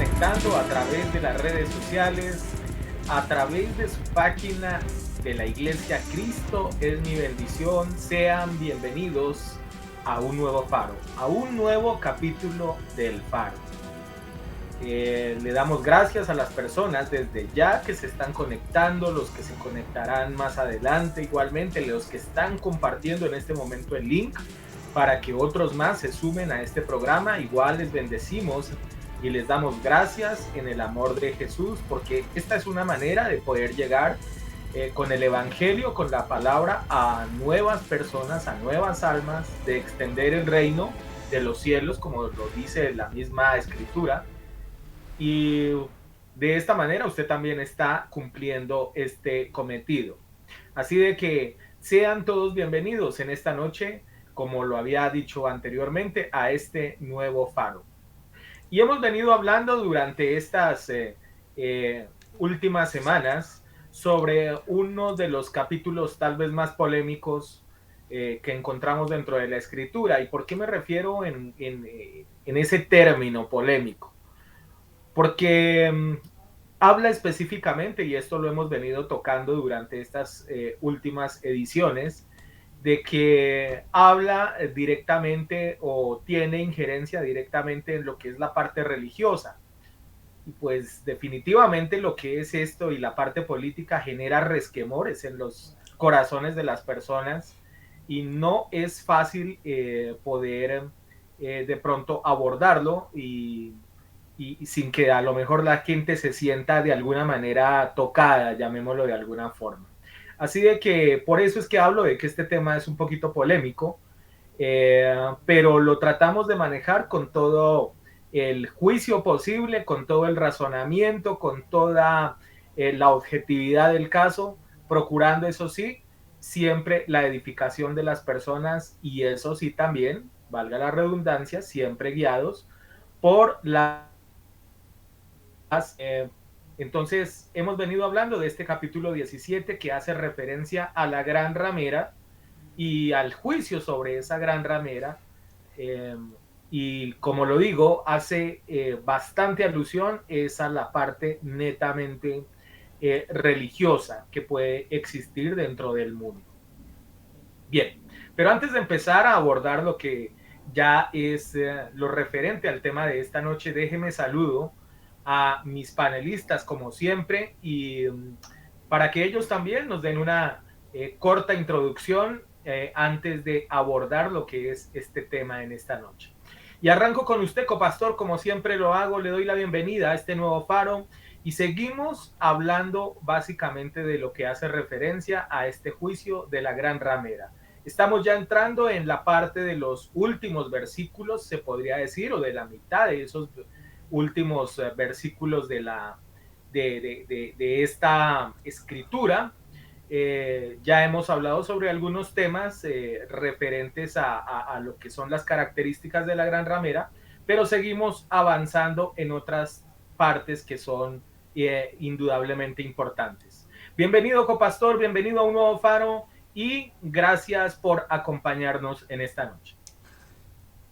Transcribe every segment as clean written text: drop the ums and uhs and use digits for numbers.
conectando a través de las redes sociales, a través de su página de la Iglesia Cristo es mi bendición. Sean bienvenidos a un nuevo faro, a un nuevo capítulo del faro. Le damos gracias a las personas desde ya que se están conectando, los que se conectarán más adelante, igualmente los que están compartiendo en este momento el link para que otros más se sumen a este programa. Igual les bendecimos y les damos gracias en el amor de Jesús, porque esta es una manera de poder llegar con el Evangelio, con la palabra, a nuevas personas, a nuevas almas, de extender el reino de los cielos, como lo dice la misma Escritura. Y de esta manera usted también está cumpliendo este cometido. Así de que sean todos bienvenidos en esta noche, como lo había dicho anteriormente, a este nuevo faro. Y hemos venido hablando durante estas últimas semanas sobre uno de los capítulos tal vez más polémicos que encontramos dentro de la Escritura. ¿Y por qué me refiero en ese término polémico? Porque habla específicamente, y esto lo hemos venido tocando durante estas últimas ediciones, de que habla directamente o tiene injerencia directamente en lo que es la parte religiosa. Y pues definitivamente lo que es esto y la parte política genera resquemores en los corazones de las personas y no es fácil poder de pronto abordarlo y sin que a lo mejor la gente se sienta de alguna manera tocada, llamémoslo de alguna forma. Así de que por eso es que hablo de que este tema es un poquito polémico, pero lo tratamos de manejar con todo el juicio posible, con todo el razonamiento, con toda la objetividad del caso, procurando, eso sí, siempre la edificación de las personas y eso sí también, valga la redundancia, siempre guiados por entonces, hemos venido hablando de este capítulo 17 que hace referencia a la gran ramera y al juicio sobre esa gran ramera. Y como lo digo, hace bastante alusión es a la parte netamente religiosa que puede existir dentro del mundo. Bien, pero antes de empezar a abordar lo que ya es lo referente al tema de esta noche, déjeme saludo a mis panelistas como siempre y para que ellos también nos den una corta introducción antes de abordar lo que es este tema en esta noche. Y arranco con usted, copastor, como siempre lo hago, le doy la bienvenida a este nuevo faro y seguimos hablando básicamente de lo que hace referencia a este juicio de la gran ramera. Estamos ya entrando en la parte de los últimos versículos, se podría decir, o de la mitad de esos últimos versículos de esta escritura. Ya hemos hablado sobre algunos temas referentes a lo que son las características de la gran ramera, pero seguimos avanzando en otras partes que son indudablemente importantes. Bienvenido, copastor, bienvenido a un nuevo faro y gracias por acompañarnos en esta noche.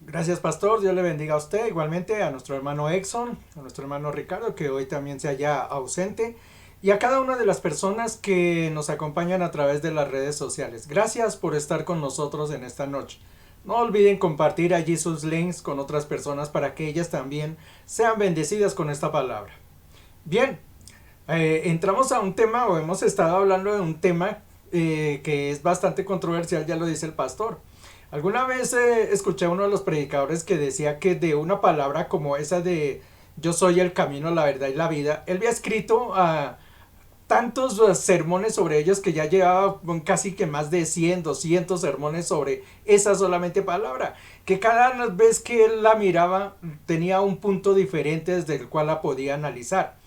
Gracias, pastor. Dios le bendiga a usted, igualmente a nuestro hermano Exxon, a nuestro hermano Ricardo, que hoy también se halla ausente, y a cada una de las personas que nos acompañan a través de las redes sociales. Gracias por estar con nosotros en esta noche. No olviden compartir allí sus links con otras personas para que ellas también sean bendecidas con esta palabra. Bien, entramos a un tema, o hemos estado hablando de un tema que es bastante controversial, ya lo dice el pastor. Alguna vez escuché a uno de los predicadores que decía que de una palabra como esa de yo soy el camino, la verdad y la vida, él había escrito tantos sermones sobre ellos que ya llevaba casi que más de 100, 200 sermones sobre esa solamente palabra, que cada vez que él la miraba tenía un punto diferente desde el cual la podía analizar.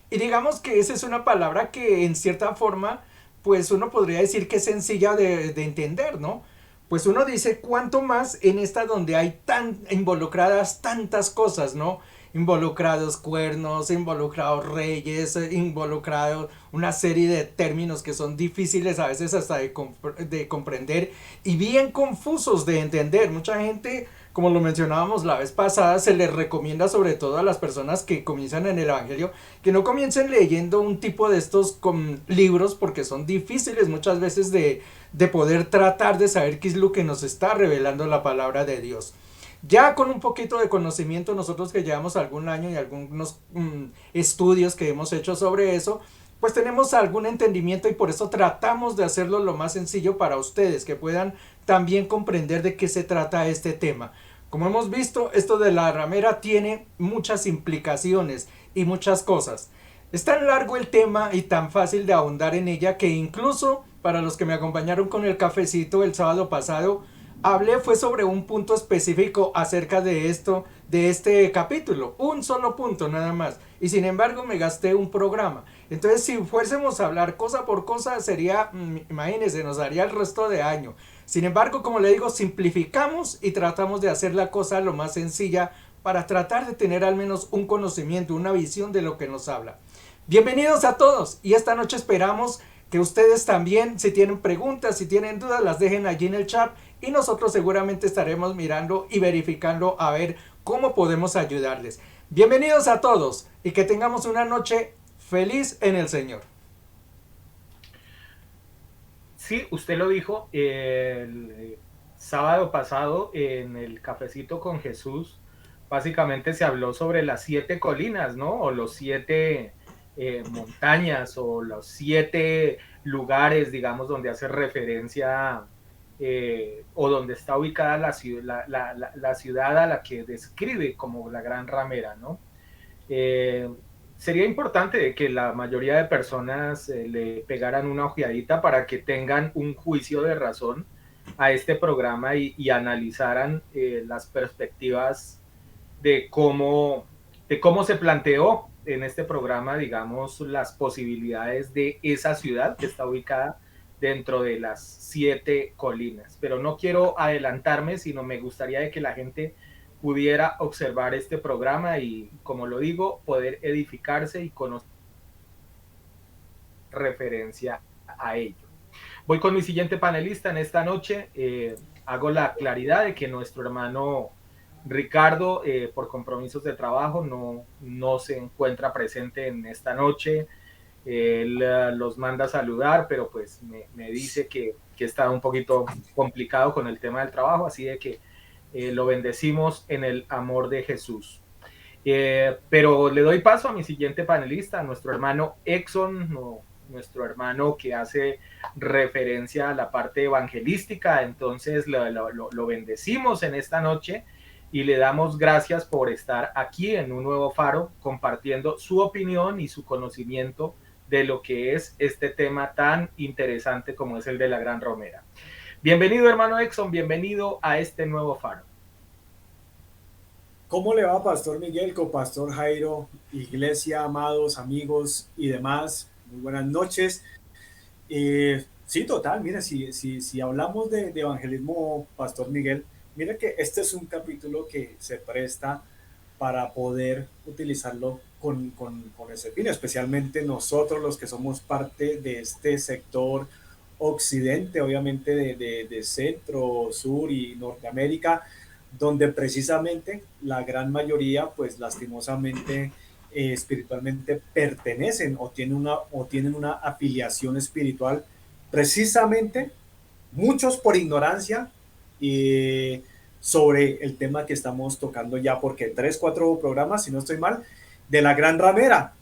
Y digamos que esa es una palabra que en cierta forma, pues uno podría decir que es sencilla de entender, ¿no? Pues uno dice cuánto más en esta donde hay tan involucradas tantas cosas, ¿no? Involucrados cuernos, involucrados reyes, involucrados una serie de términos que son difíciles a veces hasta de comprender y bien confusos de entender. Mucha gente como lo mencionábamos la vez pasada, se les recomienda sobre todo a las personas que comienzan en el Evangelio, que no comiencen leyendo un tipo de estos libros porque son difíciles muchas veces de poder tratar de saber qué es lo que nos está revelando la palabra de Dios. Ya con un poquito de conocimiento, nosotros que llevamos algún año y algunos estudios que hemos hecho sobre eso, pues tenemos algún entendimiento y por eso tratamos de hacerlo lo más sencillo para ustedes, que puedan también comprender de qué se trata este tema. Como hemos visto, esto de la ramera tiene muchas implicaciones y muchas cosas. Es tan largo el tema y tan fácil de ahondar en ella que incluso para los que me acompañaron con el cafecito el sábado pasado, hablé fue sobre un punto específico acerca de esto, de este capítulo, un solo punto nada más, y sin embargo me gasté un programa. Entonces si fuésemos a hablar cosa por cosa sería, imagínense, nos daría el resto de año. Sin embargo, como le digo, simplificamos y tratamos de hacer la cosa lo más sencilla para tratar de tener al menos un conocimiento, una visión de lo que nos habla. Bienvenidos a todos y esta noche esperamos que ustedes también, si tienen preguntas, si tienen dudas, las dejen allí en el chat y nosotros seguramente estaremos mirando y verificando a ver cómo podemos ayudarles. Bienvenidos a todos y que tengamos una noche feliz en el Señor. Sí, usted lo dijo el sábado pasado en el Cafecito con Jesús. Básicamente se habló sobre las 7 colinas, ¿no? O los 7 montañas o los 7 lugares, digamos, donde hace referencia o donde está ubicada la ciudad a la que describe como la Gran Ramera, ¿no? Sería importante que la mayoría de personas le pegaran una ojeadita para que tengan un juicio de razón a este programa y analizaran las perspectivas de cómo se planteó en este programa, digamos, las posibilidades de esa ciudad que está ubicada dentro de las 7 colinas. Pero no quiero adelantarme, sino me gustaría de que la gente pudiera observar este programa y, como lo digo, poder edificarse y conocer referencia a ello. Voy con mi siguiente panelista en esta noche. Hago la claridad de que nuestro hermano Ricardo, por compromisos de trabajo, no se encuentra presente en esta noche. Él los manda a saludar, pero pues me dice que está un poquito complicado con el tema del trabajo, así de que lo bendecimos en el amor de Jesús. Pero le doy paso a mi siguiente panelista, a nuestro hermano Exxon, nuestro hermano que hace referencia a la parte evangelística. Entonces lo bendecimos en esta noche y le damos gracias por estar aquí en un nuevo faro compartiendo su opinión y su conocimiento de lo que es este tema tan interesante como es el de la Gran Ramera. Bienvenido, hermano Exxon, bienvenido a este nuevo faro. ¿Cómo le va, Pastor Miguel, Pastor Jairo, iglesia, amados, amigos y demás? Muy buenas noches. Sí, total, mira, si hablamos de evangelismo, Pastor Miguel, mira que este es un capítulo que se presta para poder utilizarlo con ese fin, especialmente nosotros los que somos parte de este sector occidente, obviamente de centro, sur y Norteamérica, donde precisamente la gran mayoría, pues lastimosamente, espiritualmente pertenecen o tienen una afiliación espiritual, precisamente muchos por ignorancia sobre el tema que estamos tocando ya, porque 3, 4 programas, si no estoy mal, de la Gran Ramera.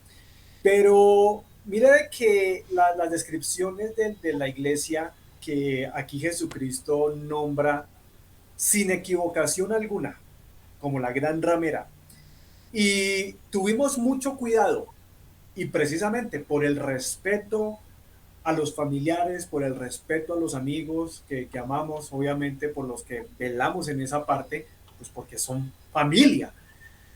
Pero mire que las descripciones de la iglesia que aquí Jesucristo nombra sin equivocación alguna, como la Gran Ramera. Y tuvimos mucho cuidado, y precisamente por el respeto a los familiares, por el respeto a los amigos que amamos, obviamente por los que velamos en esa parte, pues porque son familia.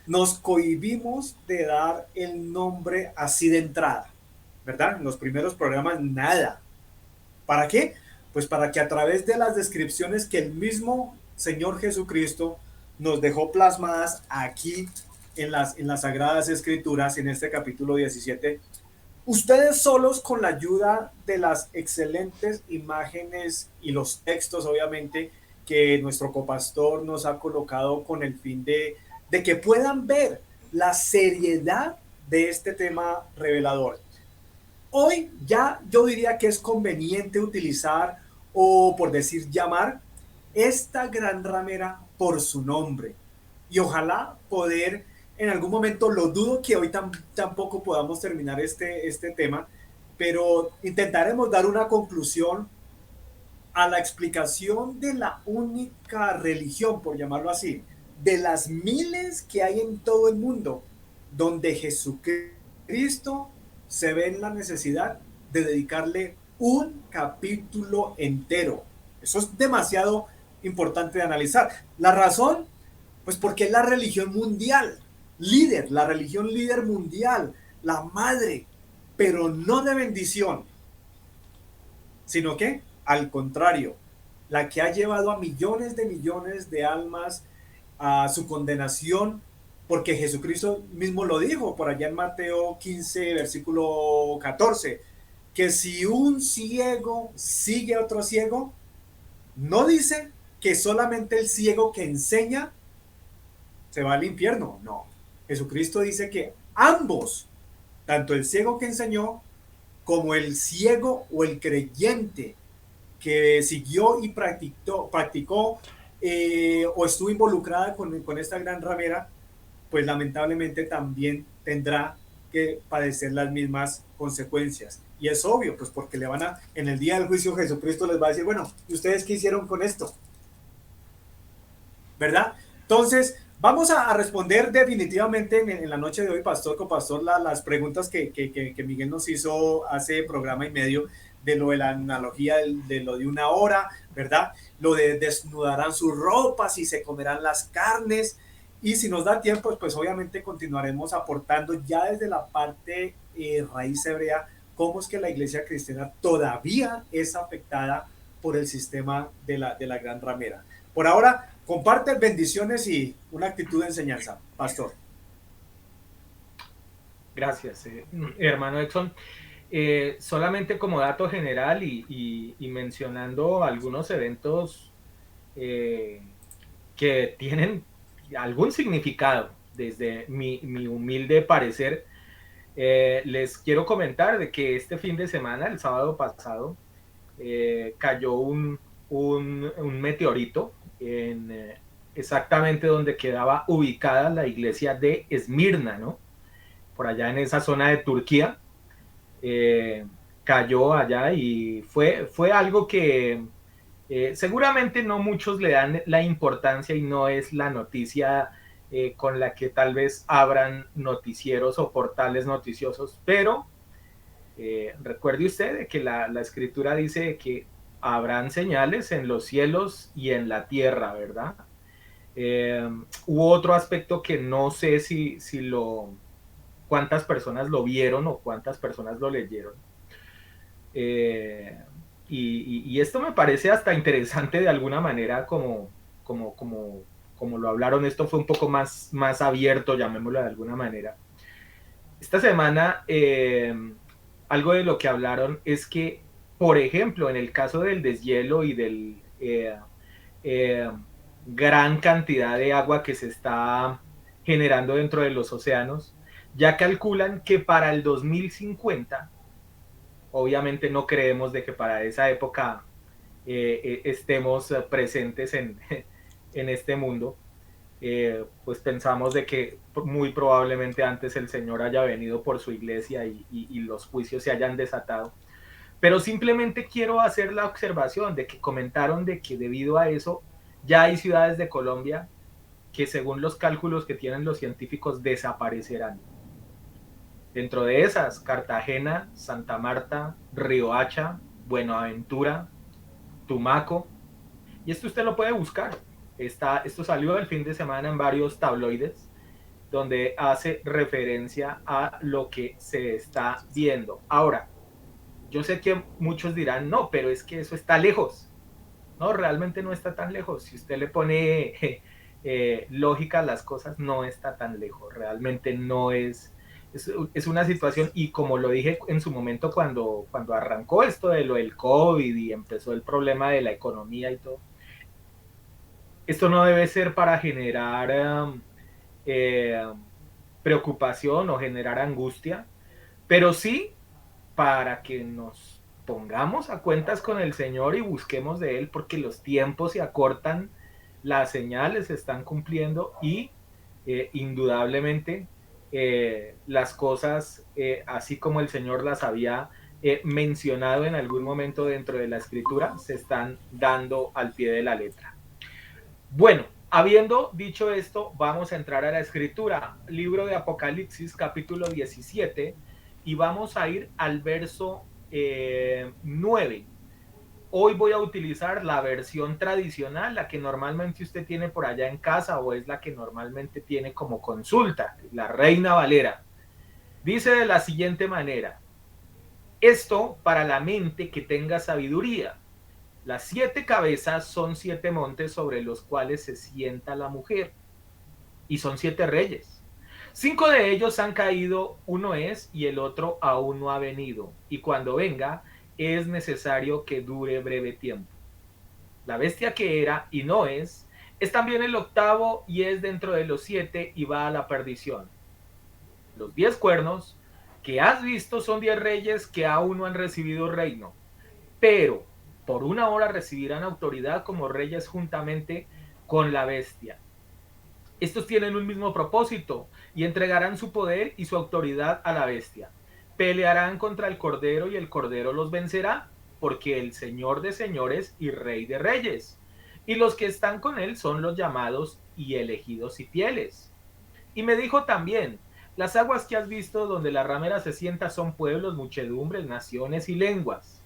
Nos cohibimos de dar el nombre así de entrada, ¿verdad? En los primeros programas nada. ¿Para qué? Pues para que a través de las descripciones que el mismo Señor Jesucristo nos dejó plasmadas aquí en las Sagradas Escrituras, en este capítulo 17, ustedes solos, con la ayuda de las excelentes imágenes y los textos, obviamente, que nuestro copastor nos ha colocado con el fin de que puedan ver la seriedad de este tema revelador. Hoy ya yo diría que es conveniente utilizar, o por decir llamar, esta gran ramera por su nombre. Y ojalá poder, en algún momento, lo dudo que hoy tampoco podamos terminar este tema, pero intentaremos dar una conclusión a la explicación de la única religión, por llamarlo así, de las miles que hay en todo el mundo, donde Jesucristo se ve en la necesidad de dedicarle un capítulo entero. Eso es demasiado importante de analizar. La razón, pues porque es la religión mundial, líder, la religión líder mundial, la madre, pero no de bendición, sino que, al contrario, la que ha llevado a millones de almas a su condenación, porque Jesucristo mismo lo dijo por allá en Mateo 15, versículo 14, que si un ciego sigue a otro ciego, no dice que solamente el ciego que enseña se va al infierno, no. Jesucristo dice que ambos, tanto el ciego que enseñó como el ciego o el creyente que siguió y practicó o estuvo involucrada con esta gran ramera, pues lamentablemente también tendrá que padecer las mismas consecuencias. Y es obvio, pues porque en el día del juicio Jesucristo les va a decir, bueno, ¿y ustedes qué hicieron con esto? ¿Verdad? Entonces, vamos a responder definitivamente en la noche de hoy, pastor, copastor, las preguntas que Miguel nos hizo hace programa y medio, de lo de la analogía de lo de una hora, ¿verdad? Lo de desnudarán sus ropas y se comerán las carnes. Y si nos da tiempo, pues obviamente continuaremos aportando ya desde la parte raíz hebrea, cómo es que la iglesia cristiana todavía es afectada por el sistema de la gran ramera. Por ahora, comparte bendiciones y una actitud de enseñanza, pastor. Gracias, hermano Exxon. Solamente como dato general y mencionando algunos eventos que tienen algún significado desde mi humilde parecer, les quiero comentar de que este fin de semana, el sábado pasado, cayó un meteorito en exactamente donde quedaba ubicada la iglesia de Esmirna, ¿no? Por allá en esa zona de Turquía. Cayó allá y fue algo que seguramente no muchos le dan la importancia y no es la noticia con la que tal vez abran noticieros o portales noticiosos, pero recuerde usted que la escritura dice que habrán señales en los cielos y en la tierra, ¿verdad? Hubo otro aspecto que no sé si cuántas personas lo vieron o cuántas personas lo leyeron. Y esto me parece hasta interesante de alguna manera, como lo hablaron. Esto fue un poco más abierto, llamémoslo de alguna manera. Esta semana, algo de lo que hablaron es que, por ejemplo, en el caso del deshielo y del gran cantidad de agua que se está generando dentro de los océanos, ya calculan que para el 2050, obviamente no creemos de que para esa época estemos presentes en este mundo, pues pensamos de que muy probablemente antes el Señor haya venido por su iglesia y los juicios se hayan desatado. Pero simplemente quiero hacer la observación de que comentaron de que debido a eso ya hay ciudades de Colombia que, según los cálculos que tienen los científicos, desaparecerán. Dentro de esas, Cartagena, Santa Marta, Riohacha, Buenaventura, Tumaco. Y esto usted lo puede buscar. Esto salió el fin de semana en varios tabloides, donde hace referencia a lo que se está viendo. Ahora, yo sé que muchos dirán, no, pero es que eso está lejos. No, realmente no está tan lejos. Si usted le pone lógica a las cosas, no está tan lejos. Realmente no es una situación, y como lo dije en su momento cuando arrancó esto de lo del COVID y empezó el problema de la economía y todo, Esto no debe ser para generar eh, preocupación o generar angustia, pero sí para que nos pongamos a cuentas con el Señor y busquemos de Él, porque los tiempos se acortan, las señales se están cumpliendo y indudablemente las cosas, así como el Señor las había mencionado en algún momento dentro de la Escritura, se están dando al pie de la letra. Bueno, habiendo dicho esto, vamos a entrar a la Escritura, libro de Apocalipsis, capítulo 17, y vamos a ir al verso 9. Hoy voy a utilizar la versión tradicional, la que normalmente usted tiene por allá en casa o es la que normalmente tiene como consulta, la Reina Valera. Dice de la siguiente manera: esto para la mente que tenga sabiduría. Las 7 cabezas son 7 montes sobre los cuales se sienta la mujer, y son 7 reyes. 5 de ellos han caído, uno es, y el otro aún no ha venido, y cuando venga es necesario que dure breve tiempo. La bestia que era y no es también el octavo y es dentro de los 7 y va a la perdición. Los 10 cuernos que has visto son 10 reyes que aún no han recibido reino, pero por una hora recibirán autoridad como reyes juntamente con la bestia. Estos tienen un mismo propósito y entregarán su poder y su autoridad a la bestia. Pelearán contra el Cordero y el Cordero los vencerá, porque el Señor de señores y Rey de reyes. Y los que están con él son los llamados y elegidos y fieles. Y me dijo también: las aguas que has visto donde la ramera se sienta son pueblos, muchedumbres, naciones y lenguas.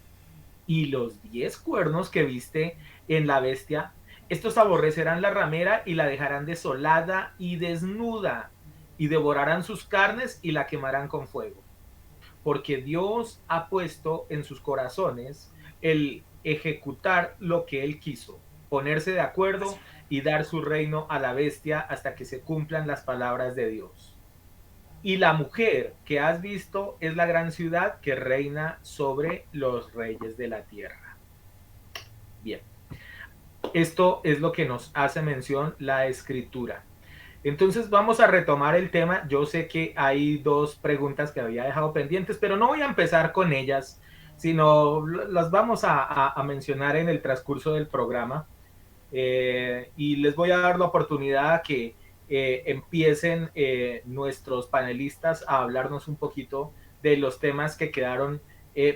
Y los 10 cuernos que viste en la bestia, estos aborrecerán la ramera y la dejarán desolada y desnuda, y devorarán sus carnes y la quemarán con fuego. Porque Dios ha puesto en sus corazones el ejecutar lo que Él quiso, ponerse de acuerdo y dar su reino a la bestia hasta que se cumplan las palabras de Dios. Y la mujer que has visto es la gran ciudad que reina sobre los reyes de la tierra. Bien, esto es lo que nos hace mención la Escritura. Entonces vamos a retomar el tema. Yo sé que hay 2 preguntas que había dejado pendientes, pero no voy a empezar con ellas, sino las vamos a mencionar en el transcurso del programa. Y les voy a dar la oportunidad a que empiecen nuestros panelistas a hablarnos un poquito de los temas que quedaron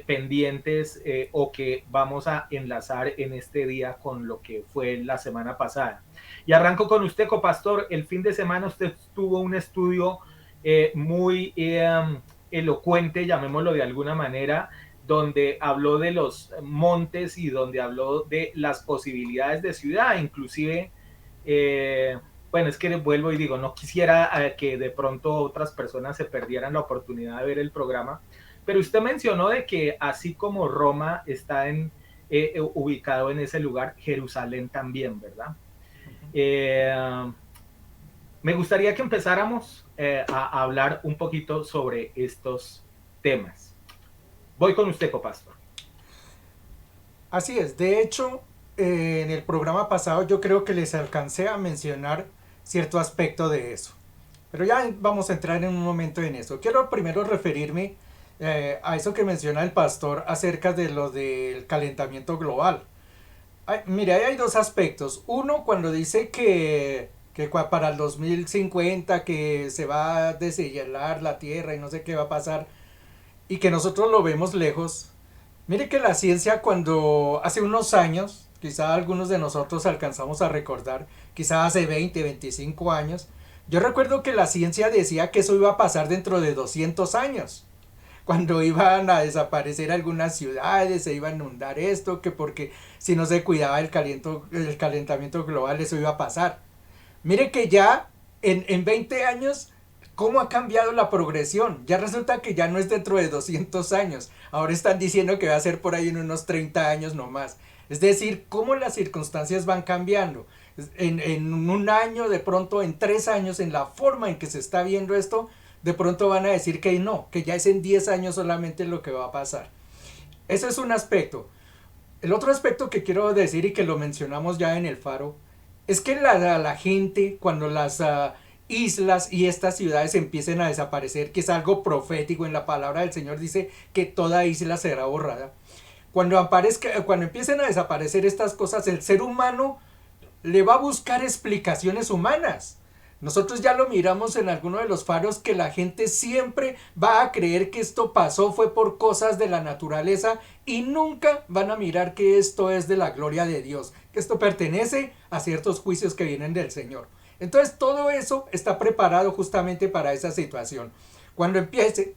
pendientes o que vamos a enlazar en este día con lo que fue la semana pasada. Y arranco con usted, copastor. El fin de semana usted tuvo un estudio muy elocuente, llamémoslo de alguna manera, donde habló de los montes y donde habló de las posibilidades de ciudad, inclusive, bueno, es que vuelvo y digo, no quisiera que de pronto otras personas se perdieran la oportunidad de ver el programa, pero usted mencionó de que así como Roma está ubicado en ese lugar, Jerusalén también, ¿verdad? Me gustaría que empezáramos a hablar un poquito sobre estos temas. Voy con usted, copastor. Así es, de hecho, en el programa pasado yo creo que les alcancé a mencionar cierto aspecto de eso. Pero ya vamos a entrar en un momento en eso. Quiero primero referirme a eso que menciona el pastor acerca de lo del calentamiento global. Mire, ahí hay 2 aspectos. Uno, cuando dice que para el 2050 que se va a deshielar la Tierra y no sé qué va a pasar, y que nosotros lo vemos lejos. Mire que la ciencia, cuando hace unos años, quizá algunos de nosotros alcanzamos a recordar, quizá hace 20, 25 años, yo recuerdo que la ciencia decía que eso iba a pasar dentro de 200 años, cuando iban a desaparecer algunas ciudades, se iba a inundar esto, que porque si no se cuidaba el calentamiento global eso iba a pasar. Mire que ya en 20 años, ¿cómo ha cambiado la progresión? Ya resulta que ya no es dentro de 200 años. Ahora están diciendo que va a ser por ahí en unos 30 años nomás. Es decir, cómo las circunstancias van cambiando. En un año, de pronto en 3 años, en la forma en que se está viendo esto, de pronto van a decir que no, que ya es en 10 años solamente lo que va a pasar. Ese es un aspecto. El otro aspecto que quiero decir y que lo mencionamos ya en el faro es que la gente, cuando las islas y estas ciudades empiecen a desaparecer, que es algo profético en la palabra del Señor, dice que toda isla será borrada. Cuando empiecen a desaparecer estas cosas, el ser humano le va a buscar explicaciones humanas. Nosotros ya lo miramos en alguno de los faros, que la gente siempre va a creer que esto pasó fue por cosas de la naturaleza y nunca van a mirar que esto es de la gloria de Dios, que esto pertenece a ciertos juicios que vienen del Señor. Entonces todo eso está preparado justamente para esa situación. Cuando empiece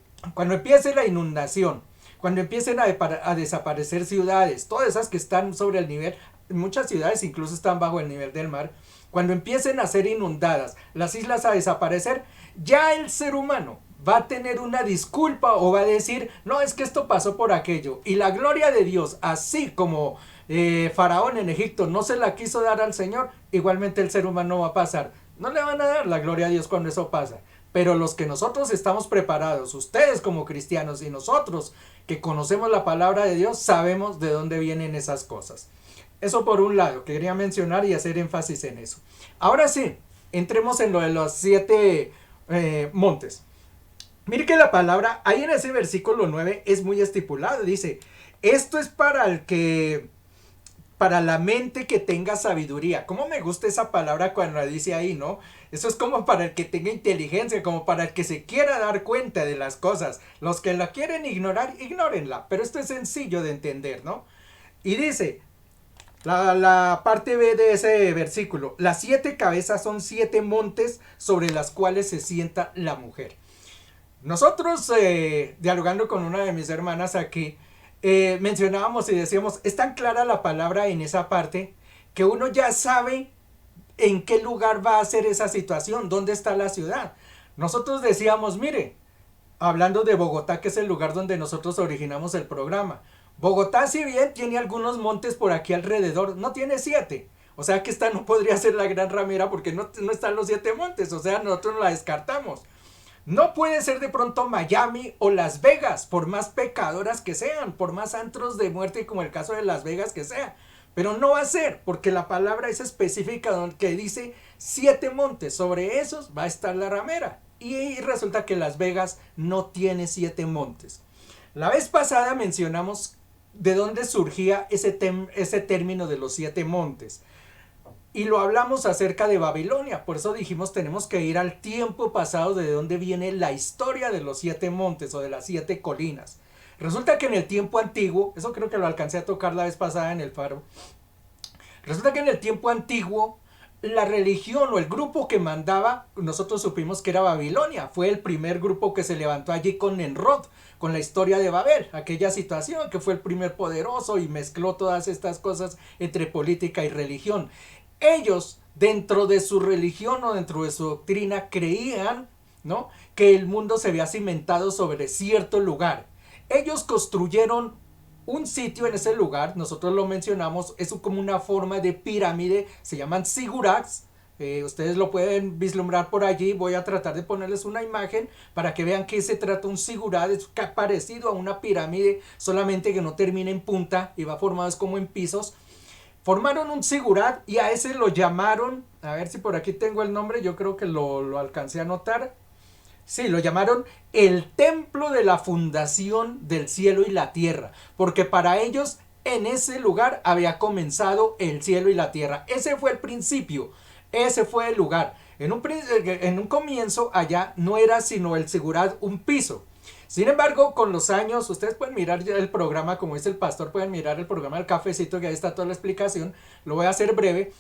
la inundación, cuando empiecen a desaparecer ciudades, todas esas que están sobre el nivel, muchas ciudades incluso están bajo el nivel del mar, cuando empiecen a ser inundadas, las islas a desaparecer, ya el ser humano va a tener una disculpa o va a decir, no, es que esto pasó por aquello. Y la gloria de Dios, así como Faraón en Egipto no se la quiso dar al Señor, igualmente el ser humano va a pasar. No le van a dar la gloria a Dios cuando eso pasa. Pero los que nosotros estamos preparados, ustedes como cristianos y nosotros que conocemos la palabra de Dios, sabemos de dónde vienen esas cosas. Eso por un lado, quería mencionar y hacer énfasis en eso. Ahora sí, entremos en lo de los 7 montes. Mire que la palabra, ahí en ese versículo 9 es muy estipulado. Dice, esto es para la mente que tenga sabiduría. ¿Cómo me gusta esa palabra cuando la dice ahí, no? Eso es como para el que tenga inteligencia, como para el que se quiera dar cuenta de las cosas. Los que la quieren ignorar, ignórenla. Pero esto es sencillo de entender, ¿no? Y dice, la parte B de ese versículo, las 7 cabezas son 7 montes sobre las cuales se sienta la mujer. Nosotros, dialogando con una de mis hermanas aquí, mencionábamos y decíamos, es tan clara la palabra en esa parte que uno ya sabe en qué lugar va a ser esa situación, dónde está la ciudad. Nosotros decíamos, mire, hablando de Bogotá, que es el lugar donde nosotros originamos el programa, Bogotá, si bien tiene algunos montes por aquí alrededor, no tiene 7. O sea que esta no podría ser la gran ramera porque no están los 7 montes. O sea, nosotros la descartamos. No puede ser de pronto Miami o Las Vegas, por más pecadoras que sean, por más antros de muerte como el caso de Las Vegas que sea. Pero no va a ser, porque la palabra es específica que dice 7 montes. Sobre esos va a estar la ramera. Y resulta que Las Vegas no tiene 7 montes. La vez pasada mencionamos de dónde surgía ese término de los 7 montes. Y lo hablamos acerca de Babilonia, por eso dijimos tenemos que ir al tiempo pasado de dónde viene la historia de los 7 montes o de las 7 colinas. Resulta que en el tiempo antiguo, eso creo que lo alcancé a tocar la vez pasada en el faro, resulta que en el tiempo antiguo la religión o el grupo que mandaba, nosotros supimos que era Babilonia, fue el primer grupo que se levantó allí con Nimrod, con la historia de Babel, aquella situación que fue el primer poderoso y mezcló todas estas cosas entre política y religión. Ellos, dentro de su religión o dentro de su doctrina, creían, ¿no?, que el mundo se había cimentado sobre cierto lugar. Ellos construyeron un sitio en ese lugar, nosotros lo mencionamos, es como una forma de pirámide, se llaman zigurats. Ustedes lo pueden vislumbrar por allí, voy a tratar de ponerles una imagen para que vean que se trata un zigurat, es parecido a una pirámide, solamente que no termina en punta y va formado como en pisos. Formaron un zigurat y a ese lo llamaron, a ver si por aquí tengo el nombre, yo creo que lo alcancé a notar. Sí, lo llamaron el templo de la fundación del cielo y la tierra, porque para ellos en ese lugar había comenzado el cielo y la tierra. Ese fue el principio, ese fue el lugar. En un comienzo allá no era sino el zigurat un piso. Sin embargo, con los años, ustedes pueden mirar el programa, como dice el pastor, pueden mirar el programa del cafecito, que ahí está toda la explicación, lo voy a hacer breve.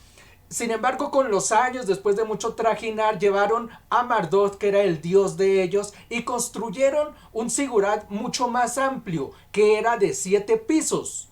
Sin embargo, con los años, después de mucho trajinar, llevaron a Marduk, que era el dios de ellos, y construyeron un zigurat mucho más amplio, que era de 7 pisos.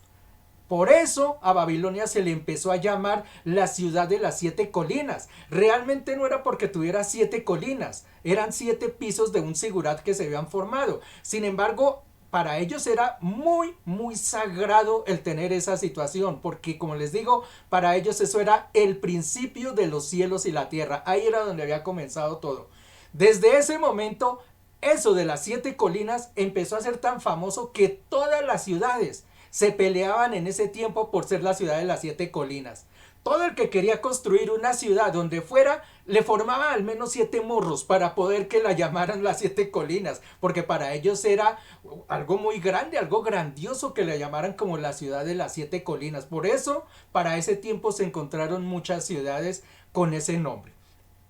Por eso a Babilonia se le empezó a llamar la ciudad de las 7 colinas. Realmente no era porque tuviera 7 colinas, eran 7 pisos de un zigurat que se habían formado. Sin embargo, para ellos era muy, muy sagrado el tener esa situación, porque como les digo, para ellos eso era el principio de los cielos y la tierra. Ahí era donde había comenzado todo. Desde ese momento, eso de las 7 colinas empezó a ser tan famoso que todas las ciudades se peleaban en ese tiempo por ser la ciudad de las 7 colinas. Todo el que quería construir una ciudad donde fuera, le formaba al menos 7 morros para poder que la llamaran las 7 colinas, porque para ellos era algo muy grande, algo grandioso que la llamaran como la ciudad de las 7 colinas. Por eso, para ese tiempo se encontraron muchas ciudades con ese nombre.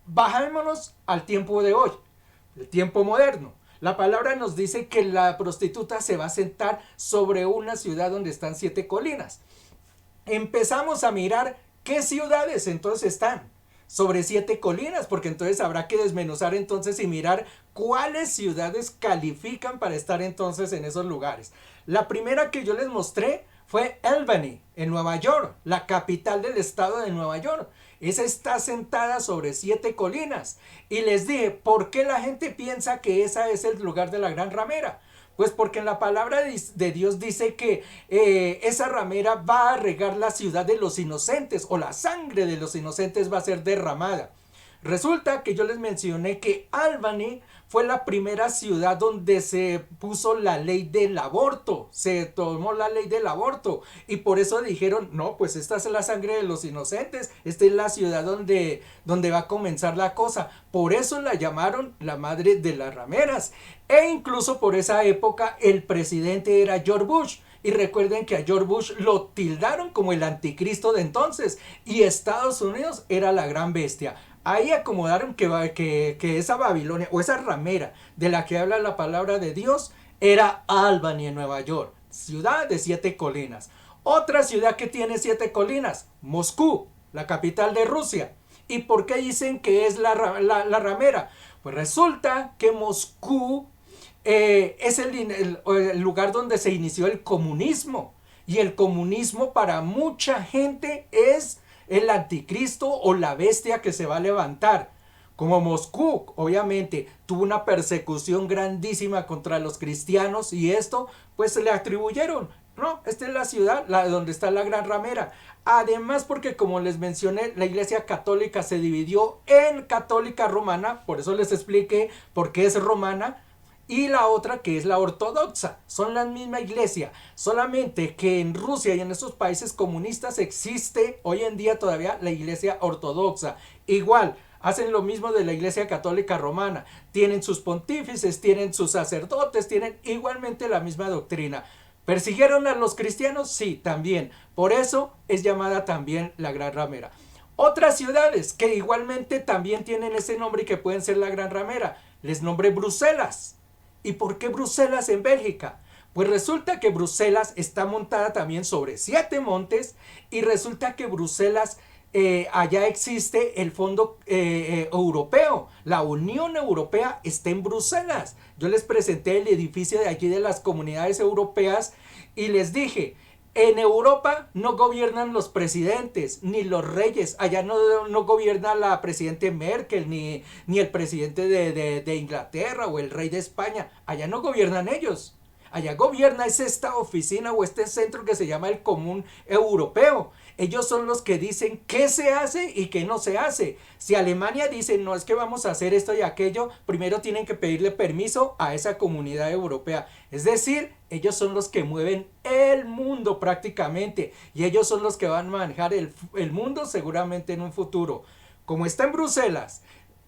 Bajémonos al tiempo de hoy, el tiempo moderno. La palabra nos dice que la prostituta se va a sentar sobre una ciudad donde están 7 colinas. Empezamos a mirar qué ciudades entonces están sobre 7 colinas, porque entonces habrá que desmenuzar entonces y mirar cuáles ciudades califican para estar entonces en esos lugares. La primera que yo les mostré fue Albany, en Nueva York, la capital del estado de Nueva York. Esa está sentada sobre 7 colinas. Y les dije, ¿por qué la gente piensa que ese es el lugar de la gran ramera? Pues porque en la palabra de Dios dice que esa ramera va a regar la ciudad de los inocentes, o la sangre de los inocentes va a ser derramada. Resulta que yo les mencioné que Albany fue la primera ciudad donde se puso la ley del aborto, se tomó la ley del aborto, y por eso dijeron, no, pues esta es la sangre de los inocentes, esta es la ciudad donde va a comenzar la cosa. Por eso la llamaron la madre de las rameras, e incluso por esa época el presidente era George Bush. Y recuerden que a George Bush lo tildaron como el anticristo de entonces, y Estados Unidos era la gran bestia. Ahí acomodaron que esa Babilonia o esa ramera de la que habla la palabra de Dios era Albany en Nueva York, ciudad de 7 colinas. Otra ciudad que tiene 7 colinas, Moscú, la capital de Rusia. ¿Y por qué dicen que es la ramera? Pues resulta que Moscú es el lugar donde se inició el comunismo. Y el comunismo para mucha gente es el anticristo o la bestia que se va a levantar. Como Moscú, obviamente, tuvo una persecución grandísima contra los cristianos, y esto, pues se le atribuyeron. No, esta es la ciudad donde está la gran ramera. Además, porque como les mencioné, la iglesia católica se dividió en católica romana, por eso les expliqué por qué es romana, y la otra que es la ortodoxa. Son la misma iglesia, solamente que en Rusia y en esos países comunistas existe hoy en día todavía la iglesia ortodoxa. Igual, hacen lo mismo de la iglesia católica romana. Tienen sus pontífices, tienen sus sacerdotes, tienen igualmente la misma doctrina. ¿Persiguieron a los cristianos? Sí, también. Por eso es llamada también la gran ramera. Otras ciudades que igualmente también tienen ese nombre y que pueden ser la gran ramera, les nombré Bruselas. ¿Y por qué Bruselas en Bélgica? Pues resulta que Bruselas está montada también sobre 7 montes, y resulta que Bruselas, allá existe el Fondo Europeo, la Unión Europea está en Bruselas. Yo les presenté el edificio de aquí de las comunidades europeas y les dije, en Europa no gobiernan los presidentes ni los reyes. Allá no gobierna la presidente Merkel ni el presidente de Inglaterra o el rey de España. Allá no gobiernan ellos. Allá gobierna esta oficina o este centro que se llama el Común Europeo. Ellos son los que dicen qué se hace y qué no se hace. Si Alemania dice, no, es que vamos a hacer esto y aquello, primero tienen que pedirle permiso a esa comunidad europea. Es decir, ellos son los que mueven el mundo prácticamente, y ellos son los que van a manejar el mundo seguramente en un futuro. Como está en Bruselas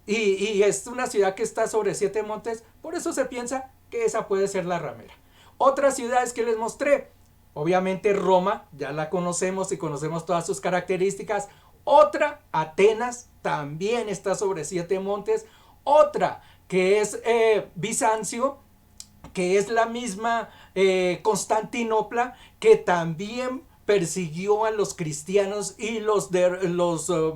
y es una ciudad que está sobre 7 montes, por eso se piensa que esa puede ser la ramera. Otras ciudades que les mostré, obviamente Roma, ya la conocemos y conocemos todas sus características. Otra, Atenas, también está sobre 7 montes. Otra, que es Bizancio, que es la misma Constantinopla, que también persiguió a los cristianos y los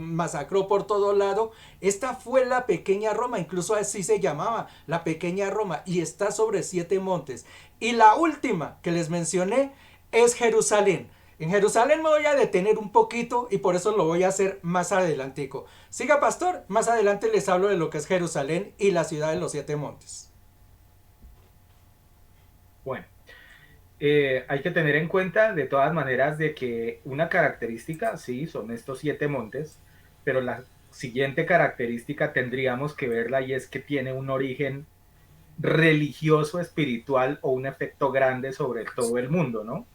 masacró por todo lado. Esta fue la pequeña Roma, incluso así se llamaba, la pequeña Roma, y está sobre 7 montes. Y la última que les mencioné es Jerusalén. En Jerusalén me voy a detener un poquito y por eso lo voy a hacer más adelantico. Siga, pastor, más adelante les hablo de lo que es Jerusalén y la ciudad de los 7 montes. Bueno, hay que tener en cuenta de todas maneras de que una característica, sí, son estos 7 montes, pero la siguiente característica tendríamos que verla, y es que tiene un origen religioso, espiritual, o un efecto grande sobre todo el mundo, ¿no?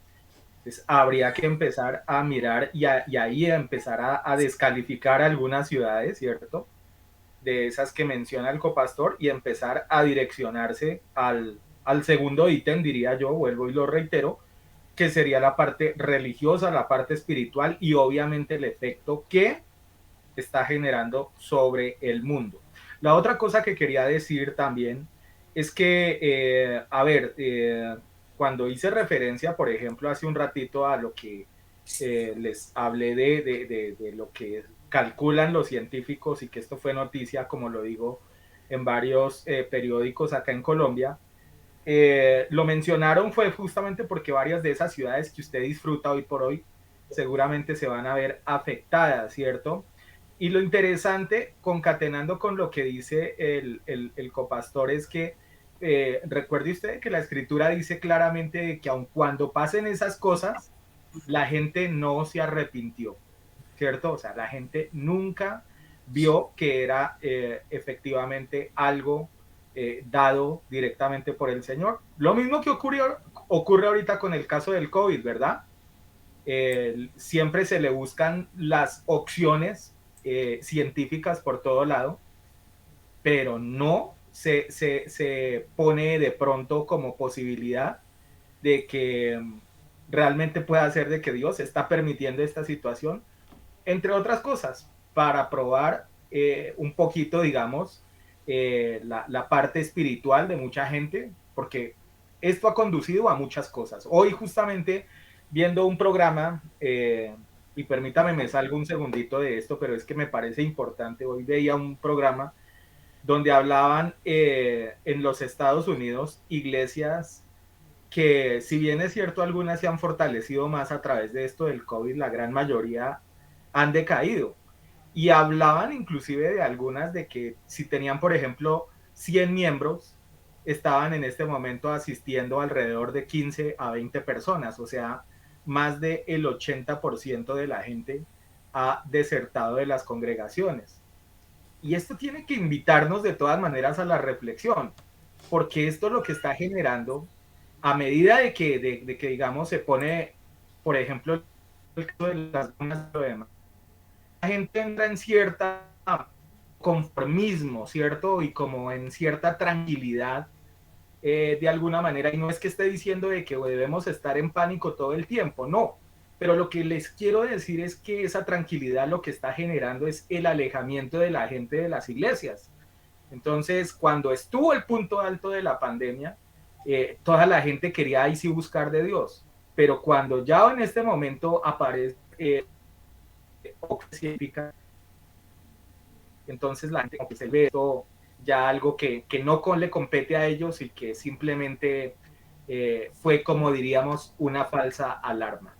Entonces, habría que empezar a mirar y ahí empezar a descalificar algunas ciudades, ¿cierto? De esas que menciona el copastor y empezar a direccionarse al segundo ítem, diría yo, vuelvo y lo reitero, que sería la parte religiosa, la parte espiritual y obviamente el efecto que está generando sobre el mundo. La otra cosa que quería decir también es que, cuando hice referencia, por ejemplo, hace un ratito a lo que les hablé de lo que calculan los científicos y que esto fue noticia, como lo digo, en varios periódicos acá en Colombia, lo mencionaron fue justamente porque varias de esas ciudades que usted disfruta hoy por hoy seguramente se van a ver afectadas, ¿cierto? Y lo interesante, concatenando con lo que dice el copastor, es que recuerde usted que la escritura dice claramente que aun cuando pasen esas cosas, la gente no se arrepintió, ¿cierto? O sea, la gente nunca vio que era efectivamente algo dado directamente por el Señor. Lo mismo que ocurre ahorita con el caso del COVID, ¿verdad? Siempre se le buscan las opciones científicas por todo lado, pero no se pone de pronto como posibilidad de que realmente pueda ser de que Dios está permitiendo esta situación, entre otras cosas, para probar un poquito, digamos, la parte espiritual de mucha gente, porque esto ha conducido a muchas cosas. Hoy justamente viendo un programa, y permítame me salgo un segundito de esto, pero es que me parece importante, hoy veía un programa donde hablaban en los Estados Unidos iglesias que si bien es cierto algunas se han fortalecido más a través de esto del COVID, la gran mayoría han decaído. Y hablaban inclusive de algunas de que si tenían, por ejemplo, 100 miembros, estaban en este momento asistiendo alrededor de 15 a 20 personas, o sea, más del 80% de la gente ha desertado de las congregaciones. Y esto tiene que invitarnos de todas maneras a la reflexión, porque esto lo que está generando, a medida de que digamos, se pone, por ejemplo, el caso de las vacunas, la gente entra en cierta conformismo, ¿cierto? Y como en cierta tranquilidad, de alguna manera, y no es que esté diciendo de que debemos estar en pánico todo el tiempo, no, pero lo que les quiero decir es que esa tranquilidad lo que está generando es el alejamiento de la gente de las iglesias. Entonces, cuando estuvo el punto alto de la pandemia, toda la gente quería ahí sí buscar de Dios, pero cuando ya en este momento aparece entonces la gente como que se ve esto ya algo que no le compete a ellos y que simplemente fue, como diríamos, una falsa alarma.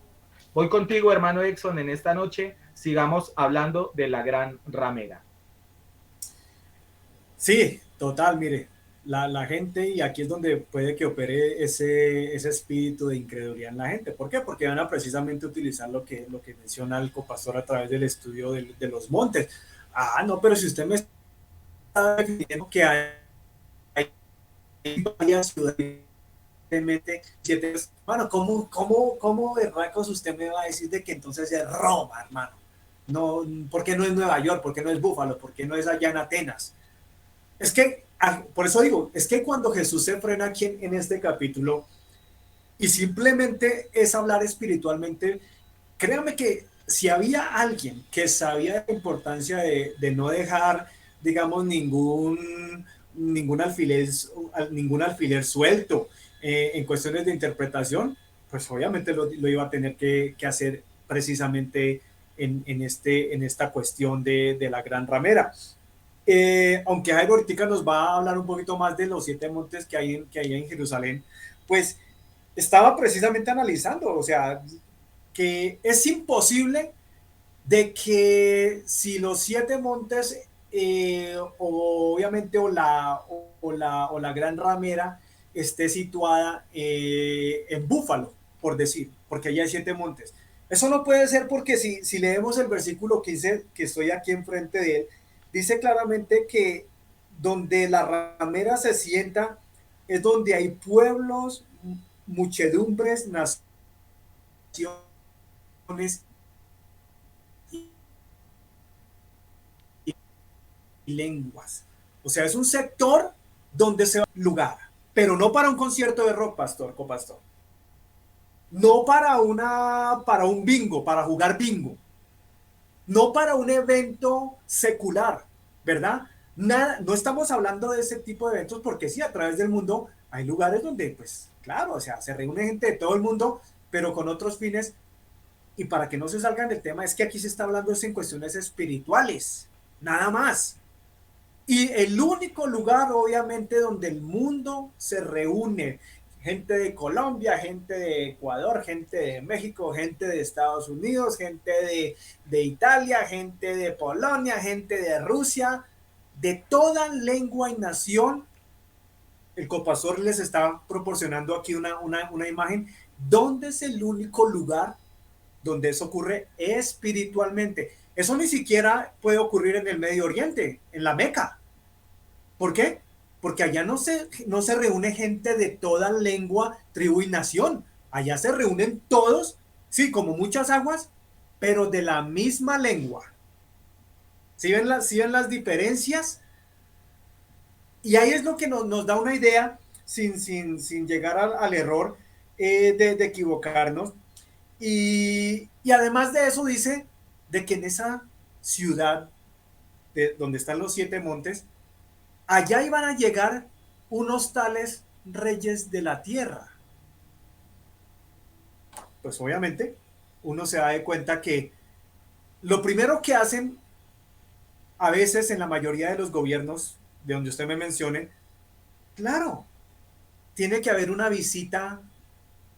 Voy contigo, hermano Exxon, en esta noche. Sigamos hablando de la gran ramera. Sí, total, mire, la gente, y aquí es donde puede que opere ese espíritu de incredulidad en la gente. ¿Por qué? Porque van a precisamente utilizar lo que menciona el copastor a través del estudio de los montes. Ah, no, pero si usted me está definiendo que hay varias ciudades, siete, bueno, ¿cómo de racos usted me va a decir de que entonces es Roma, hermano? No, ¿por qué no es Nueva York? ¿Por qué no es Búfalo? ¿Por qué no es allá en Atenas? Es que, por eso digo, es que cuando Jesús se frena aquí en este capítulo y simplemente es hablar espiritualmente, créame que si había alguien que sabía la importancia de no dejar, digamos, ningún alfiler suelto en cuestiones de interpretación, pues obviamente lo iba a tener que hacer precisamente en esta cuestión de la gran ramera. Aunque Jairo ahorita nos va a hablar un poquito más de los siete montes que hay en Jerusalén, pues estaba precisamente analizando, o sea, que es imposible de que si los siete montes, obviamente, o la gran ramera esté situada en Búfalo, por decir, porque allá hay siete montes. Eso no puede ser porque si leemos el versículo 15, que estoy aquí enfrente de él, dice claramente que donde la ramera se sienta es donde hay pueblos, muchedumbres, naciones y lenguas. O sea, es un sector donde se va a lugar, pero no para un concierto de rock, pastor, copastor. No para un bingo, para jugar bingo. No para un evento secular, ¿verdad? Nada, no estamos hablando de ese tipo de eventos porque sí, a través del mundo hay lugares donde, pues, claro, o sea, se reúne gente de todo el mundo, pero con otros fines. Y para que no se salgan del tema, es que aquí se está hablando en cuestiones espirituales, nada más. Y el único lugar, obviamente, donde el mundo se reúne, gente de Colombia, gente de Ecuador, gente de México, gente de Estados Unidos, gente de Italia, gente de Polonia, gente de Rusia, de toda lengua y nación. El copastor les está proporcionando aquí una imagen donde es el único lugar donde eso ocurre espiritualmente. Eso ni siquiera puede ocurrir en el Medio Oriente, en la Meca. ¿Por qué? Porque allá no se reúne gente de toda lengua, tribu y nación. Allá se reúnen todos, sí, como muchas aguas, pero de la misma lengua. ¿Sí ven las diferencias? Y ahí es lo que nos da una idea, sin llegar al error de equivocarnos. Y además de eso dice de que en esa ciudad donde están los 7 montes, allá iban a llegar unos tales reyes de la tierra. Pues obviamente uno se da de cuenta que lo primero que hacen a veces en la mayoría de los gobiernos de donde usted me mencione, claro, tiene que haber una visita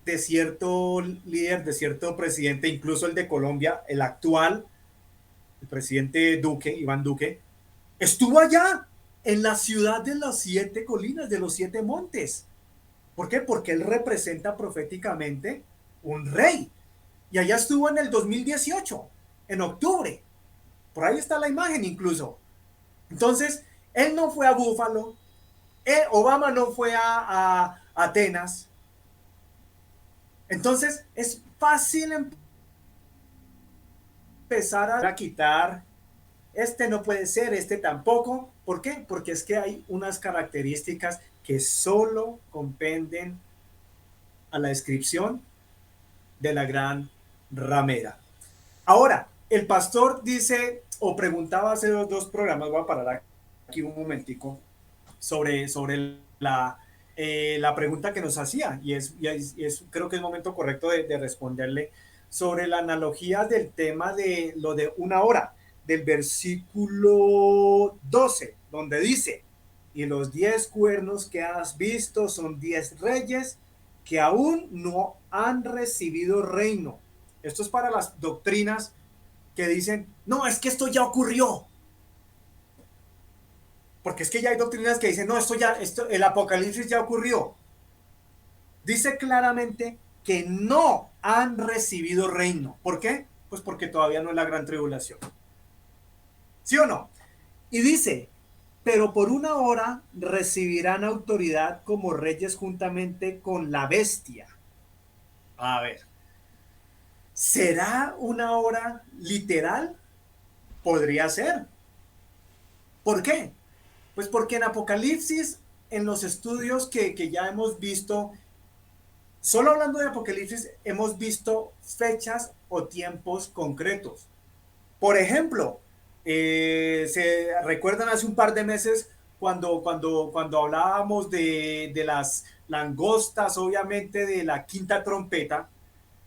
de cierto líder, de cierto presidente, incluso el de Colombia, el actual, el presidente Duque, Iván Duque, estuvo allá en la ciudad de las 7 colinas, de los 7 montes. ¿Por qué? Porque él representa proféticamente un rey. Y allá estuvo en el 2018, en octubre. Por ahí está la imagen incluso. Entonces, él no fue a Búfalo, Obama no fue a Atenas. Entonces, es fácil empezar a quitar, este no puede ser, este tampoco. ¿Por qué? Porque es que hay unas características que solo compenden a la descripción de la gran ramera. Ahora, el pastor dice, o preguntaba hace dos programas, voy a parar aquí un momentico, sobre la pregunta que nos hacía, y creo que es el momento correcto de responderle, sobre la analogía del tema de lo de una hora, del versículo 12, donde dice, y los 10 cuernos que has visto son 10 reyes que aún no han recibido reino. Esto es para las doctrinas que dicen, no, es que esto ya ocurrió. Porque es que ya hay doctrinas que dicen, no, el apocalipsis ya ocurrió. Dice claramente que no han recibido reino. ¿Por qué? Pues porque todavía no es la gran tribulación. ¿Sí o no? Y dice, pero por una hora recibirán autoridad como reyes juntamente con la bestia. A ver, ¿será una hora literal? Podría ser. ¿Por qué? Pues porque en Apocalipsis, en los estudios que ya hemos visto, solo hablando de Apocalipsis, hemos visto fechas o tiempos concretos. Por ejemplo, se recuerdan hace un par de meses cuando hablábamos de las langostas, obviamente de la quinta trompeta,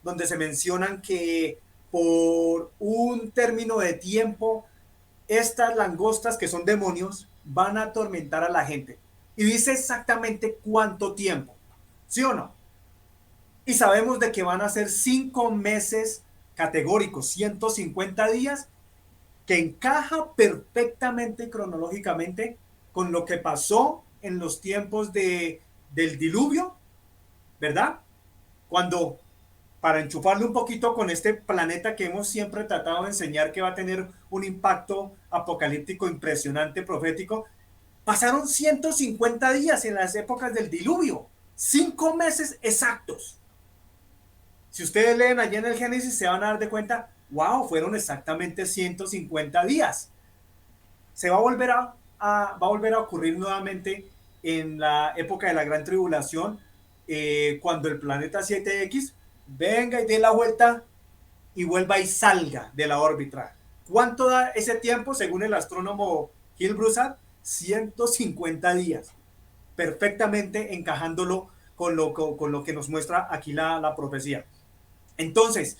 donde se mencionan que por un término de tiempo, estas langostas que son demonios van a atormentar a la gente. Y dice exactamente cuánto tiempo, ¿sí o no? Y sabemos de que van a ser 5 meses categóricos, 150 días, que encaja perfectamente cronológicamente con lo que pasó en los tiempos del diluvio, ¿verdad? Cuando, para enchufarle un poquito con este planeta que hemos siempre tratado de enseñar que va a tener un impacto apocalíptico impresionante, profético, pasaron 150 días en las épocas del diluvio, 5 meses exactos. Si ustedes leen allí en el Génesis, se van a dar de cuenta, wow, fueron exactamente 150 días. Se va a volver va a volver a ocurrir nuevamente en la época de la Gran Tribulación, cuando el planeta 7X venga y dé la vuelta y vuelva y salga de la órbita. ¿Cuánto da ese tiempo? Según el astrónomo Gil Broussard, 150 días, perfectamente encajándolo con lo que nos muestra aquí la profecía. Entonces,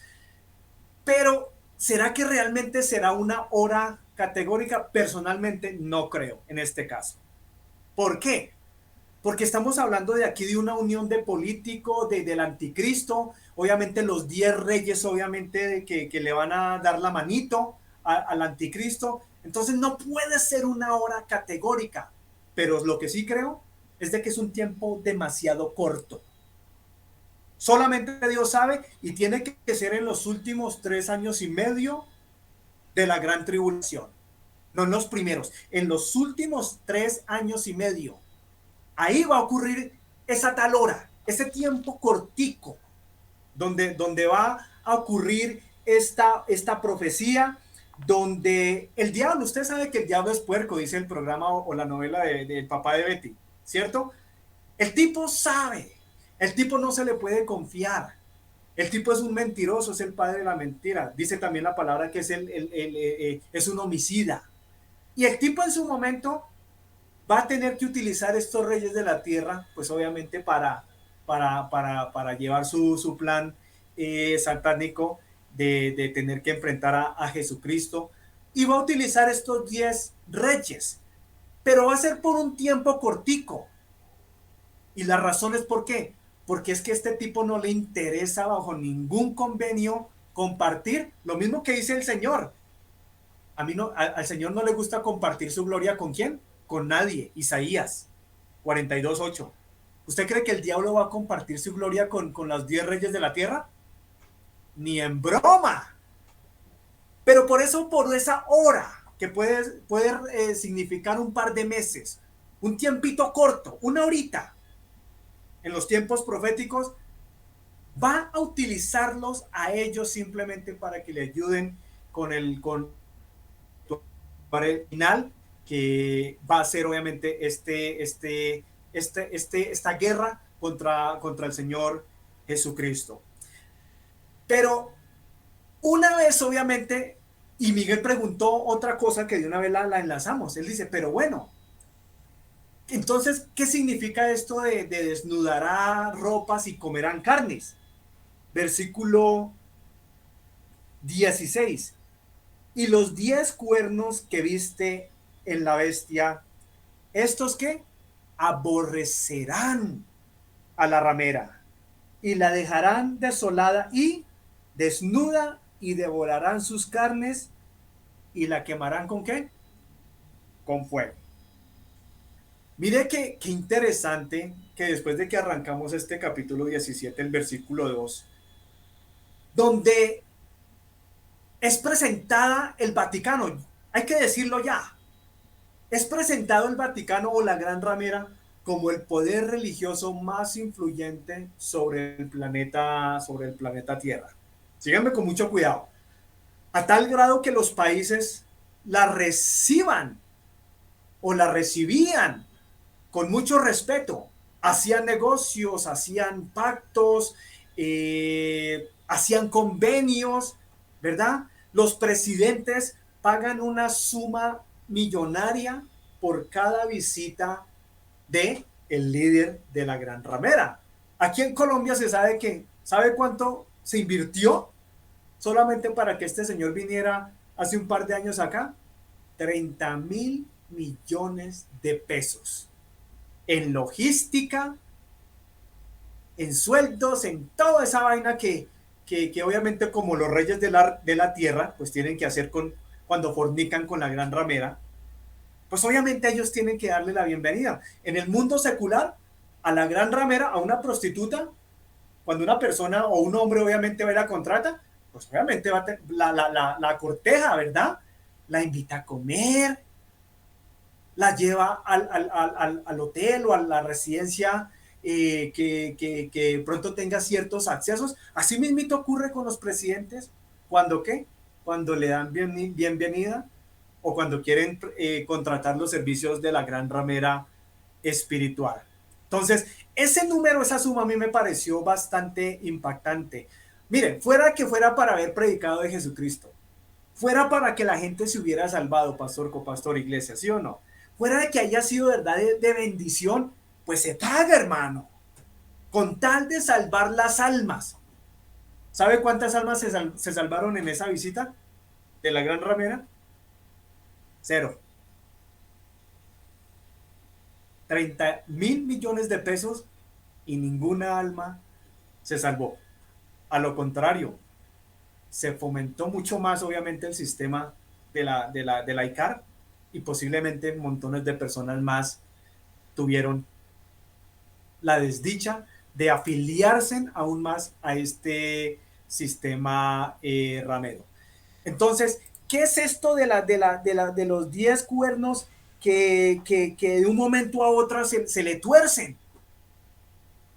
pero ¿será que realmente será una hora categórica? Personalmente no creo en este caso. ¿Por qué? Porque estamos hablando de aquí de una unión de políticos, del anticristo, obviamente los 10 reyes, obviamente que le van a dar la manito al anticristo. Entonces no puede ser una hora categórica, pero lo que sí creo es de que es un tiempo demasiado corto. Solamente Dios sabe, y tiene que ser en los últimos 3 años y medio de la gran tribulación. No en los primeros, en los últimos 3 años y medio. Ahí va a ocurrir esa tal hora, ese tiempo cortico, donde va a ocurrir esta profecía, donde el diablo, usted sabe que el diablo es puerco, dice el programa o la novela del papá de Betty, ¿cierto? El tipo sabe, el tipo no se le puede confiar, el tipo es un mentiroso, es el padre de la mentira, dice también la palabra que es un homicida. Y el tipo en su momento va a tener que utilizar estos reyes de la tierra, pues obviamente para llevar su plan satánico de tener que enfrentar a Jesucristo. Y va a utilizar estos 10 reyes, pero va a ser por un tiempo cortico. Y la razón es por qué. Porque es que a este tipo no le interesa bajo ningún convenio compartir lo mismo que dice el Señor. A mí no, al Señor no le gusta compartir su gloria ¿con quién? Con nadie. Isaías 42:8. ¿Usted cree que el diablo va a compartir su gloria con los 10 reyes de la tierra? Ni en broma. Pero por eso, por esa hora, que puede significar un par de meses, un tiempito corto, una horita, en los tiempos proféticos, va a utilizarlos a ellos simplemente para que le ayuden con el final, que va a ser obviamente esta guerra contra el Señor Jesucristo. Pero una vez obviamente, y Miguel preguntó otra cosa que de una vez la enlazamos, él dice, pero bueno, entonces, ¿qué significa esto de desnudará ropas y comerán carnes? Versículo 16. Y los 10 cuernos que viste en la bestia, ¿estos qué? Aborrecerán a la ramera y la dejarán desolada y desnuda y devorarán sus carnes y la quemarán ¿con qué? Con fuego. Mire qué interesante que después de que arrancamos este capítulo 17, el versículo 2, donde es presentada el Vaticano, hay que decirlo ya, es presentado el Vaticano o la Gran Ramera como el poder religioso más influyente sobre el planeta Tierra. Síganme con mucho cuidado. A tal grado que los países la reciban o la recibían con mucho respeto, hacían negocios, hacían pactos, hacían convenios, ¿verdad? Los presidentes pagan una suma millonaria por cada visita de el líder de la Gran Ramera. Aquí en Colombia se sabe ¿sabe cuánto se invirtió solamente para que este señor viniera hace un par de años acá? 30.000 millones de pesos. En logística, en sueldos, en toda esa vaina que obviamente como los reyes de la tierra, pues tienen que hacer cuando fornican con la Gran Ramera, pues obviamente ellos tienen que darle la bienvenida. En el mundo secular, a la Gran Ramera, a una prostituta, cuando una persona o un hombre obviamente va y la contrata, pues obviamente la corteja, ¿verdad? La invita a comer, la lleva al hotel o a la residencia que pronto tenga ciertos accesos. Así mismito ocurre con los presidentes, cuando ¿qué? Cuando le dan bienvenida o cuando quieren contratar los servicios de la gran ramera espiritual. Entonces, ese número, esa suma a mí me pareció bastante impactante. Miren, fuera que fuera para haber predicado de Jesucristo, fuera para que la gente se hubiera salvado, pastor, copastor, iglesia, ¿sí o no? Fuera de que haya sido verdad de bendición, pues se paga, hermano, con tal de salvar las almas. ¿Sabe cuántas almas se salvaron en esa visita de la gran ramera? 0. 30.000 millones de pesos y ninguna alma se salvó. A lo contrario, se fomentó mucho más, obviamente, el sistema de la ICAR y posiblemente montones de personas más tuvieron la desdicha de afiliarse aún más a este sistema ramero. Entonces, ¿qué es esto de los 10 cuernos que de un momento a otro se le tuercen?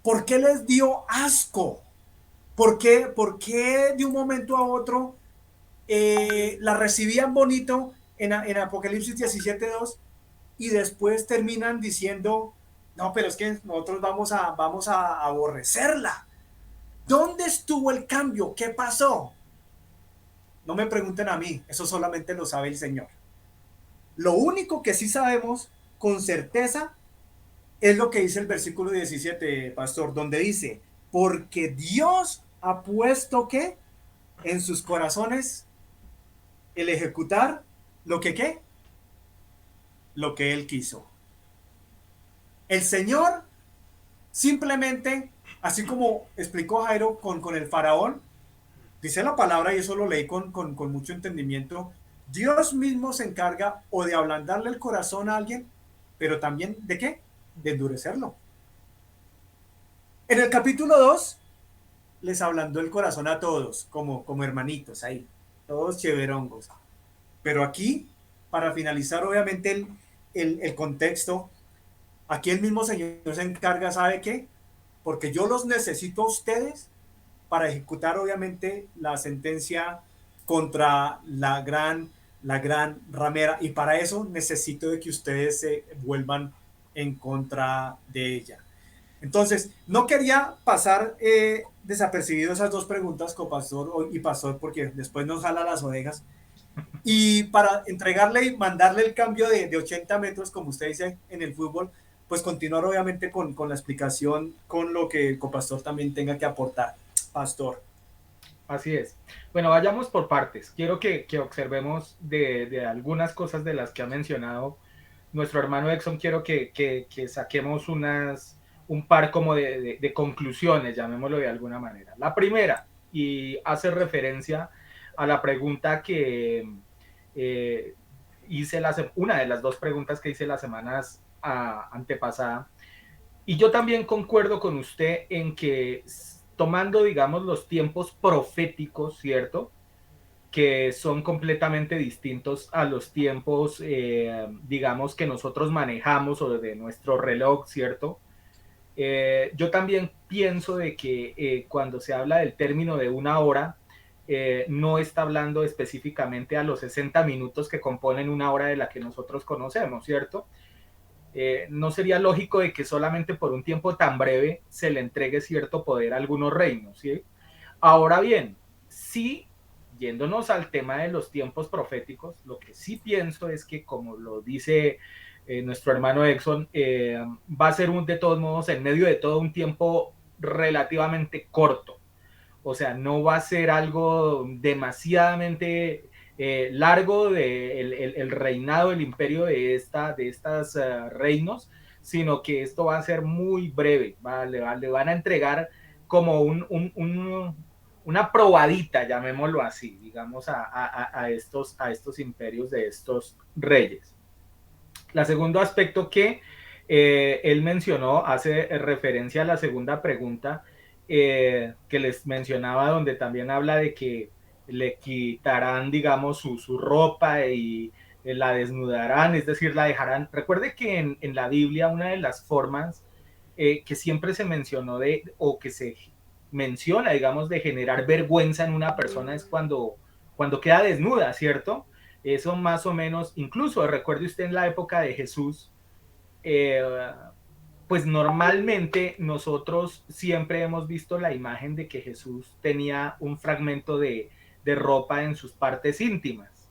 ¿Por qué les dio asco? ¿Por qué de un momento a otro la recibían bonito en Apocalipsis 17:2 y después terminan diciendo, no, pero es que nosotros vamos a aborrecerla? ¿Dónde estuvo el cambio? ¿Qué pasó? No me pregunten a mí, eso solamente lo sabe el Señor. Lo único que sí sabemos con certeza es lo que dice el versículo 17, pastor, donde dice, porque Dios ha puesto ¿qué? En sus corazones el ejecutar lo que ¿qué? Lo que Él quiso. El Señor simplemente, así como explicó Jairo con el faraón, dice la palabra, y eso lo leí con mucho entendimiento, Dios mismo se encarga o de ablandarle el corazón a alguien, pero también ¿de qué? De endurecerlo. En el capítulo 2 les ablandó el corazón a todos, como hermanitos ahí, todos cheverongos. Pero aquí, para finalizar obviamente el contexto, aquí el mismo Señor se encarga, ¿sabe qué? Porque yo los necesito a ustedes para ejecutar obviamente la sentencia contra la gran ramera, y para eso necesito de que ustedes se vuelvan en contra de ella. Entonces, no quería pasar desapercibido esas dos preguntas, copastor y pastor, porque después nos jala las orejas. Y para entregarle y mandarle el cambio de 80 metros, como usted dice en el fútbol, pues continuar obviamente con la explicación, con lo que el copastor también tenga que aportar. Pastor. Así es. Bueno, vayamos por partes. Quiero que observemos de algunas cosas de las que ha mencionado nuestro hermano Exxon. Quiero que saquemos un par como de conclusiones, llamémoslo de alguna manera. La primera, y hace referencia a la pregunta que hice, una de las dos preguntas que hice las semanas antepasada. Y yo también concuerdo con usted en que tomando, digamos, los tiempos proféticos, ¿cierto? Que son completamente distintos a los tiempos, digamos, que nosotros manejamos o de nuestro reloj, ¿cierto? Yo también pienso de que cuando se habla del término de una hora, no está hablando específicamente a los 60 minutos que componen una hora de la que nosotros conocemos, ¿cierto? No sería lógico de que solamente por un tiempo tan breve se le entregue cierto poder a algunos reinos, ¿sí? Ahora bien, sí, yéndonos al tema de los tiempos proféticos, lo que sí pienso es que, como lo dice nuestro hermano Exxon, va a ser de todos modos en medio de todo un tiempo relativamente corto. O sea, no va a ser algo demasiadamente largo el reinado, el imperio de estas reinos, sino que esto va a ser muy breve. Le van a entregar como una probadita, llamémoslo así, digamos, a estos imperios de estos reyes. El segundo aspecto que él mencionó hace referencia a la segunda pregunta que les mencionaba, donde también habla de que le quitarán, digamos, su ropa y la desnudarán, es decir, la dejarán. Recuerde que en la Biblia una de las formas que siempre se mencionó o que se menciona, digamos, de generar vergüenza en una persona es cuando queda desnuda, ¿cierto? Eso más o menos, incluso recuerde usted en la época de Jesús, eh, pues normalmente nosotros siempre hemos visto la imagen de que Jesús tenía un fragmento de ropa en sus partes íntimas,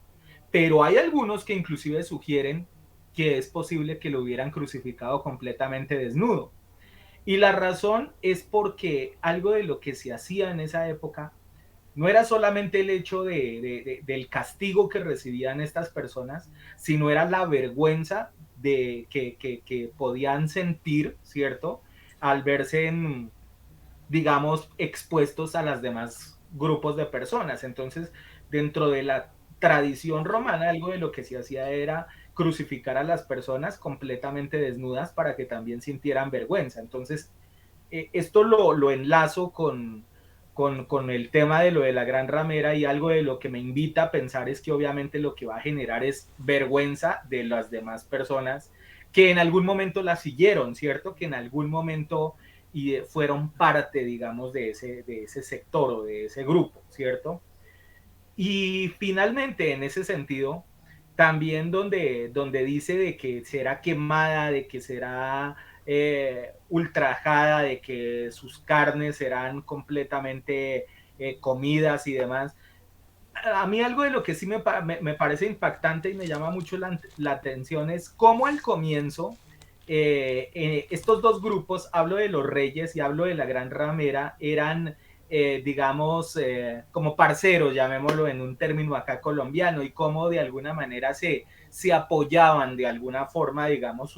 pero hay algunos que inclusive sugieren que es posible que lo hubieran crucificado completamente desnudo. Y la razón es porque algo de lo que se hacía en esa época no era solamente el hecho del castigo que recibían estas personas, sino era la vergüenza que podían sentir, ¿cierto? Al verse digamos, expuestos a las demás grupos de personas. Entonces, dentro de la tradición romana, algo de lo que se hacía era crucificar a las personas completamente desnudas para que también sintieran vergüenza. Entonces, esto lo enlazo con el tema de lo de la gran ramera, y algo de lo que me invita a pensar es que obviamente lo que va a generar es vergüenza de las demás personas que en algún momento la siguieron, ¿cierto? Que en algún momento fueron parte, digamos, de ese sector o de ese grupo, ¿cierto? Y finalmente, en ese sentido, también donde dice de que será quemada, de que será ultrajada, de que sus carnes serán completamente comidas y demás. A mí algo de lo que sí me parece impactante y me llama mucho la atención es cómo al comienzo estos dos grupos, hablo de los reyes y hablo de la gran ramera, eran, digamos, como parceros, llamémoslo en un término acá colombiano, y cómo de alguna manera se apoyaban de alguna forma, digamos,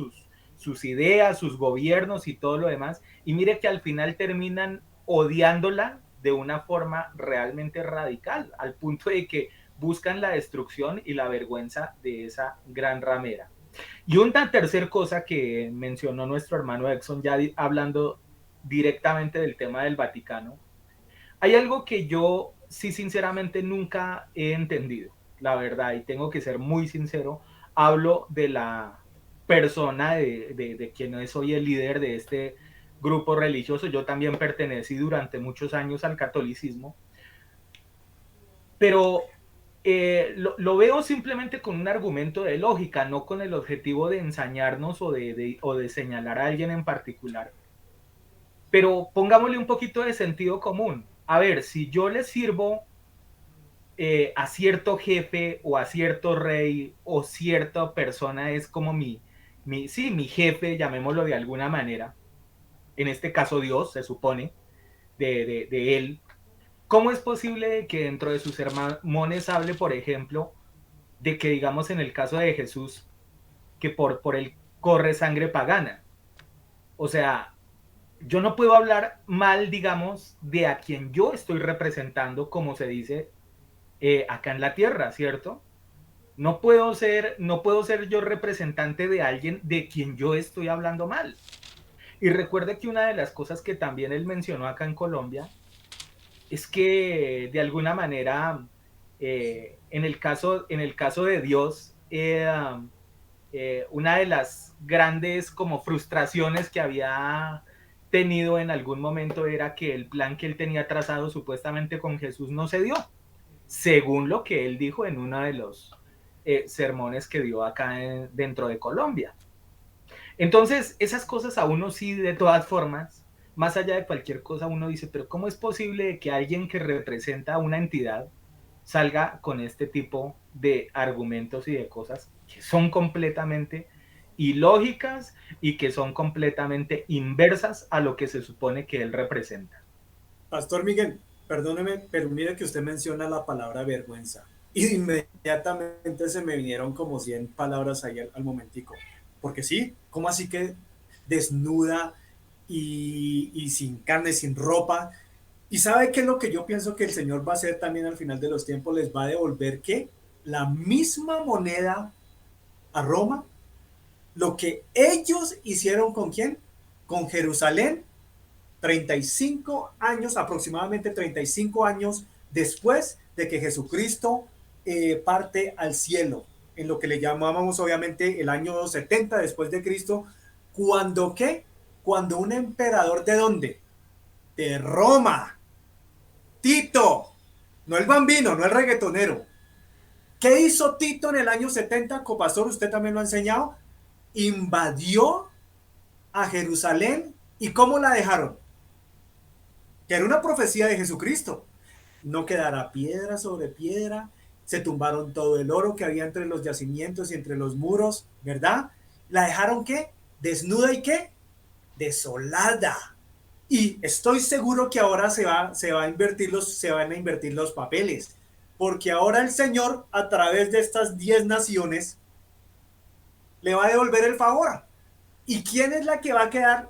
sus ideas, sus gobiernos y todo lo demás. Y mire que al final terminan odiándola de una forma realmente radical, al punto de que buscan la destrucción y la vergüenza de esa gran ramera. Y una tercera cosa que mencionó nuestro hermano Exxon, ya hablando directamente del tema del Vaticano, hay algo que yo sí sinceramente nunca he entendido, la verdad, y tengo que ser muy sincero, hablo de la persona de quien es hoy el líder de este grupo religioso. Yo también pertenecí durante muchos años al catolicismo, pero lo veo simplemente con un argumento de lógica, no con el objetivo de ensañarnos o de señalar a alguien en particular. Pero pongámosle un poquito de sentido común. A ver, si yo le sirvo a cierto jefe o a cierto rey o cierta persona es como sí, mi jefe, llamémoslo de alguna manera, en este caso Dios, se supone, de él. ¿Cómo es posible que dentro de sus sermones hable, por ejemplo, de que, digamos, en el caso de Jesús, que por él corre sangre pagana? O sea, yo no puedo hablar mal, digamos, de a quien yo estoy representando, como se dice acá en la tierra, ¿cierto? No puedo ser yo representante de alguien de quien yo estoy hablando mal. Y recuerde que una de las cosas que también él mencionó acá en Colombia es que de alguna manera, en el caso de Dios, una de las grandes como frustraciones que había tenido en algún momento era que el plan que él tenía trazado supuestamente con Jesús no se dio, según lo que él dijo en uno de los sermones que dio acá dentro de Colombia. Entonces, esas cosas a uno sí, de todas formas, más allá de cualquier cosa, uno dice, pero ¿cómo es posible que alguien que representa a una entidad salga con este tipo de argumentos y de cosas que son completamente ilógicas y que son completamente inversas a lo que se supone que él representa? Pastor Miguel, perdóneme, pero mire que usted menciona la palabra vergüenza y inmediatamente se me vinieron como 100 palabras ahí al momentico. Porque sí, ¿cómo así que desnuda y sin carne, sin ropa? ¿Y sabe qué es lo que yo pienso que el Señor va a hacer también al final de los tiempos? Les va a devolver ¿qué? La misma moneda a Roma, lo que ellos hicieron con quién, con Jerusalén, 35 años, aproximadamente 35 años después de que Jesucristo parte al cielo, en lo que le llamábamos obviamente el año 70 después de Cristo, cuando ¿qué? cuando un emperador ¿de dónde? De Roma, Tito, no el bambino, no el reggaetonero. ¿Qué hizo Tito en el año 70? Copastor, usted también lo ha enseñado. Invadió a Jerusalén. ¿Y cómo la dejaron? Que era una profecía de Jesucristo. No quedará piedra sobre piedra. Se tumbaron todo el oro que había entre los yacimientos y entre los muros, ¿verdad? ¿La dejaron qué? Desnuda y qué? Desolada. Y estoy seguro que ahora se van a invertir los papeles. Porque ahora el Señor, a través de estas 10 naciones, le va a devolver el favor. ¿Y quién es la que va a quedar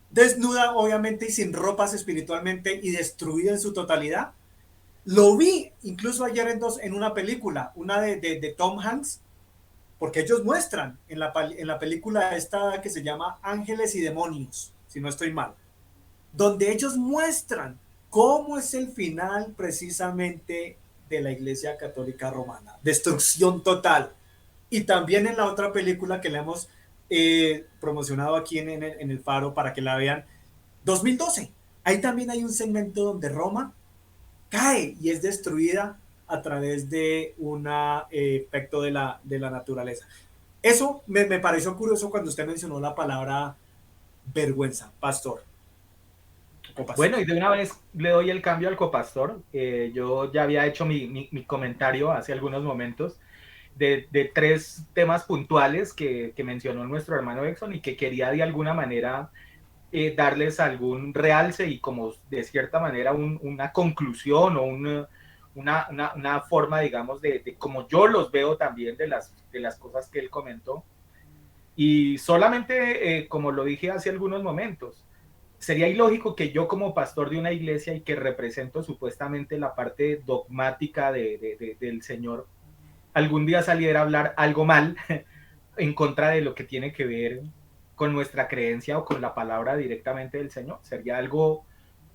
desnuda, obviamente, y sin ropas espiritualmente y destruida en su totalidad? Lo vi incluso ayer en una película, una de Tom Hanks, porque ellos muestran en la película esta que se llama Ángeles y Demonios, si no estoy mal, donde ellos muestran cómo es el final precisamente de la Iglesia Católica Romana. Destrucción total. Y también en la otra película que le hemos promocionado aquí en el Faro para que la vean, 2012. Ahí también hay un segmento donde Roma cae y es destruida a través de un efecto de la naturaleza. Eso me pareció curioso cuando usted mencionó la palabra vergüenza, pastor. Bueno, y de una vez le doy el cambio al copastor. Yo ya había hecho mi comentario hace algunos momentos de 3 temas puntuales que mencionó nuestro hermano Exxon y que quería de alguna manera darles algún realce y como de cierta manera una conclusión o una forma, digamos, de como yo los veo también de las cosas que él comentó. Y solamente, como lo dije hace algunos momentos, sería ilógico que yo como pastor de una iglesia y que represento supuestamente la parte dogmática del Señor, algún día saliera a hablar algo mal en contra de lo que tiene que ver con nuestra creencia o con la palabra directamente del Señor. Sería algo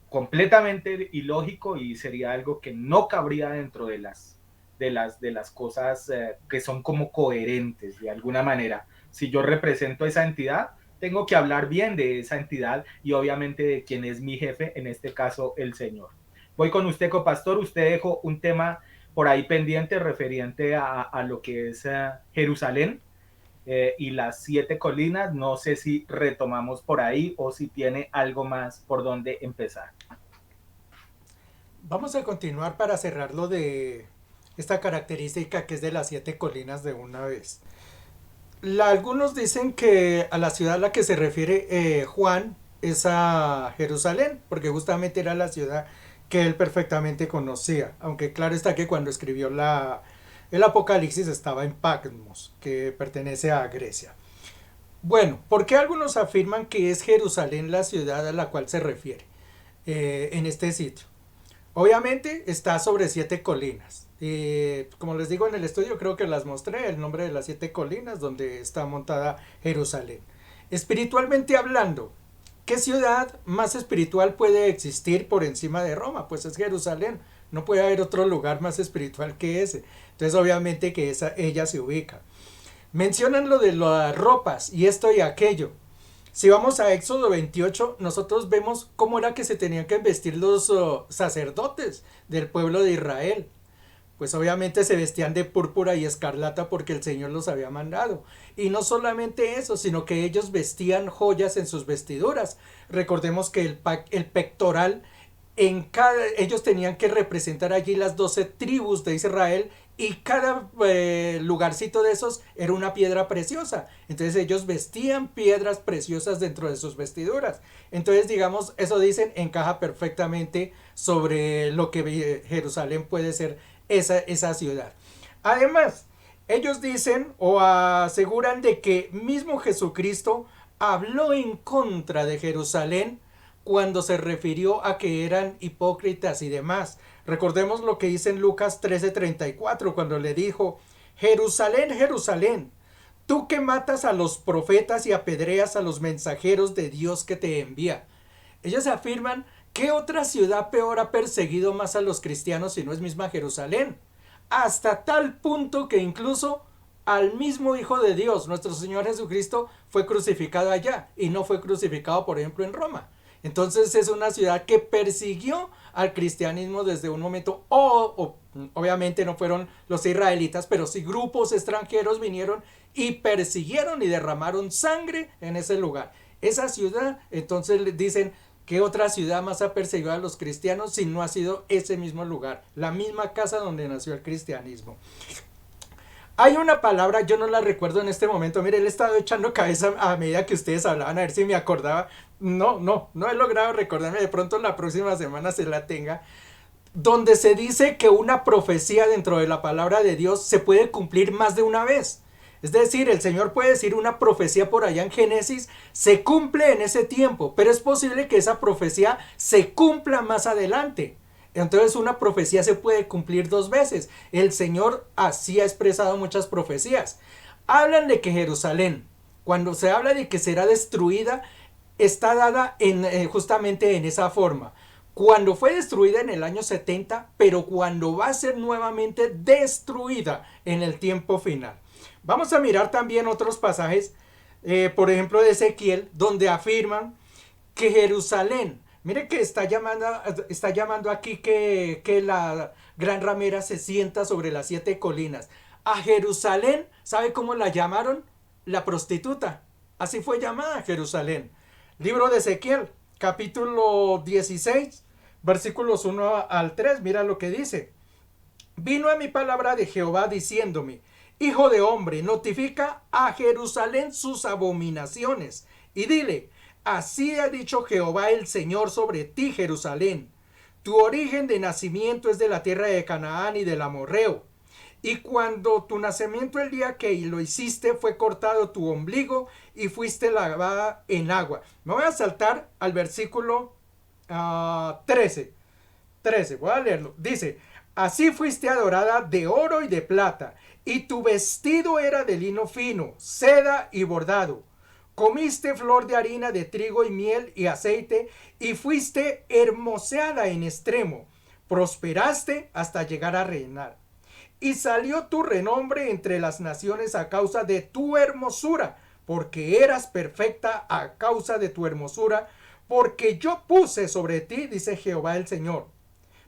completamente ilógico y sería algo que no cabría dentro de las cosas que son como coherentes de alguna manera. Si yo represento a esa entidad, tengo que hablar bien de esa entidad y obviamente de quien es mi jefe, en este caso el Señor. Voy con usted, copastor. Usted dejó un tema por ahí pendiente referente a lo que es Jerusalén y las 7 colinas. No sé si retomamos por ahí o si tiene algo más por donde empezar. Vamos a continuar para cerrarlo de esta característica que es de las 7 colinas de una vez. Algunos dicen que a la ciudad a la que se refiere Juan es a Jerusalén, porque justamente era la ciudad que él perfectamente conocía, aunque claro está que cuando escribió el Apocalipsis estaba en Patmos, que pertenece a Grecia. Bueno, ¿por qué algunos afirman que es Jerusalén la ciudad a la cual se refiere en este sitio? Obviamente está sobre 7 colinas. Como les digo en el estudio, creo que las mostré, el nombre de las 7 colinas donde está montada Jerusalén. Espiritualmente hablando, ¿qué ciudad más espiritual puede existir por encima de Roma? Pues es Jerusalén. No puede haber otro lugar más espiritual que ese. Entonces obviamente que ella se ubica. Mencionan lo de las ropas y esto y aquello. Si vamos a Éxodo 28, nosotros vemos cómo era que se tenían que vestir los sacerdotes del pueblo de Israel. Pues obviamente se vestían de púrpura y escarlata porque el Señor los había mandado. Y no solamente eso, sino que ellos vestían joyas en sus vestiduras. Recordemos que el pectoral, ellos tenían que representar allí las 12 tribus de Israel y cada lugarcito de esos era una piedra preciosa. Entonces ellos vestían piedras preciosas dentro de sus vestiduras. Entonces digamos, eso dicen, encaja perfectamente sobre lo que Jerusalén puede ser esa ciudad. Además, ellos dicen o aseguran de que mismo Jesucristo habló en contra de Jerusalén cuando se refirió a que eran hipócritas y demás. Recordemos lo que dice en Lucas 13:34 cuando le dijo: Jerusalén, Jerusalén, tú que matas a los profetas y apedreas a los mensajeros de Dios que te envía. Ellos afirman: ¿qué otra ciudad peor ha perseguido más a los cristianos si no es misma Jerusalén? Hasta tal punto que incluso al mismo Hijo de Dios. Nuestro Señor Jesucristo fue crucificado allá y no fue crucificado, por ejemplo, en Roma. Entonces es una ciudad que persiguió al cristianismo desde un momento, obviamente no fueron los israelitas, pero sí grupos extranjeros vinieron y persiguieron y derramaron sangre en ese lugar. Esa ciudad, entonces le dicen, ¿qué otra ciudad más ha perseguido a los cristianos si no ha sido ese mismo lugar? La misma casa donde nació el cristianismo. Hay una palabra, yo no la recuerdo en este momento. Mire, le he estado echando cabeza a medida que ustedes hablaban, a ver si me acordaba. No he logrado recordarme. De pronto la próxima semana se la tenga. Donde se dice que una profecía dentro de la palabra de Dios se puede cumplir más de una vez. Es decir, el Señor puede decir una profecía por allá en Génesis, se cumple en ese tiempo, pero es posible que esa profecía se cumpla más adelante. Entonces una profecía se puede cumplir dos veces. El Señor así ha expresado muchas profecías. Hablan de que Jerusalén, cuando se habla de que será destruida, está dada justamente en esa forma. Cuando fue destruida en el año 70, pero cuando va a ser nuevamente destruida en el tiempo final. Vamos a mirar también otros pasajes, por ejemplo de Ezequiel, donde afirman que Jerusalén, mire que está llamando aquí que la gran ramera se sienta sobre las 7 colinas. A Jerusalén, ¿sabe cómo la llamaron? La prostituta. Así fue llamada Jerusalén. Libro de Ezequiel, capítulo 16, versículos 1 al 3, mira lo que dice. Vino a mi palabra de Jehová diciéndome, Hijo de hombre, notifica a Jerusalén sus abominaciones y dile, así ha dicho Jehová el Señor sobre ti, Jerusalén. Tu origen de nacimiento es de la tierra de Canaán y del amorreo. Y cuando tu nacimiento el día que lo hiciste fue cortado tu ombligo y fuiste lavada en agua. Me voy a saltar al versículo 13. Voy a leerlo. Dice, así fuiste adorada de oro y de plata, y tu vestido era de lino fino, seda y bordado. Comiste flor de harina de trigo y miel y aceite, y fuiste hermoseada en extremo. Prosperaste hasta llegar a reinar. Y salió tu renombre entre las naciones a causa de tu hermosura, porque eras perfecta a causa de tu hermosura, porque yo puse sobre ti, dice Jehová el Señor.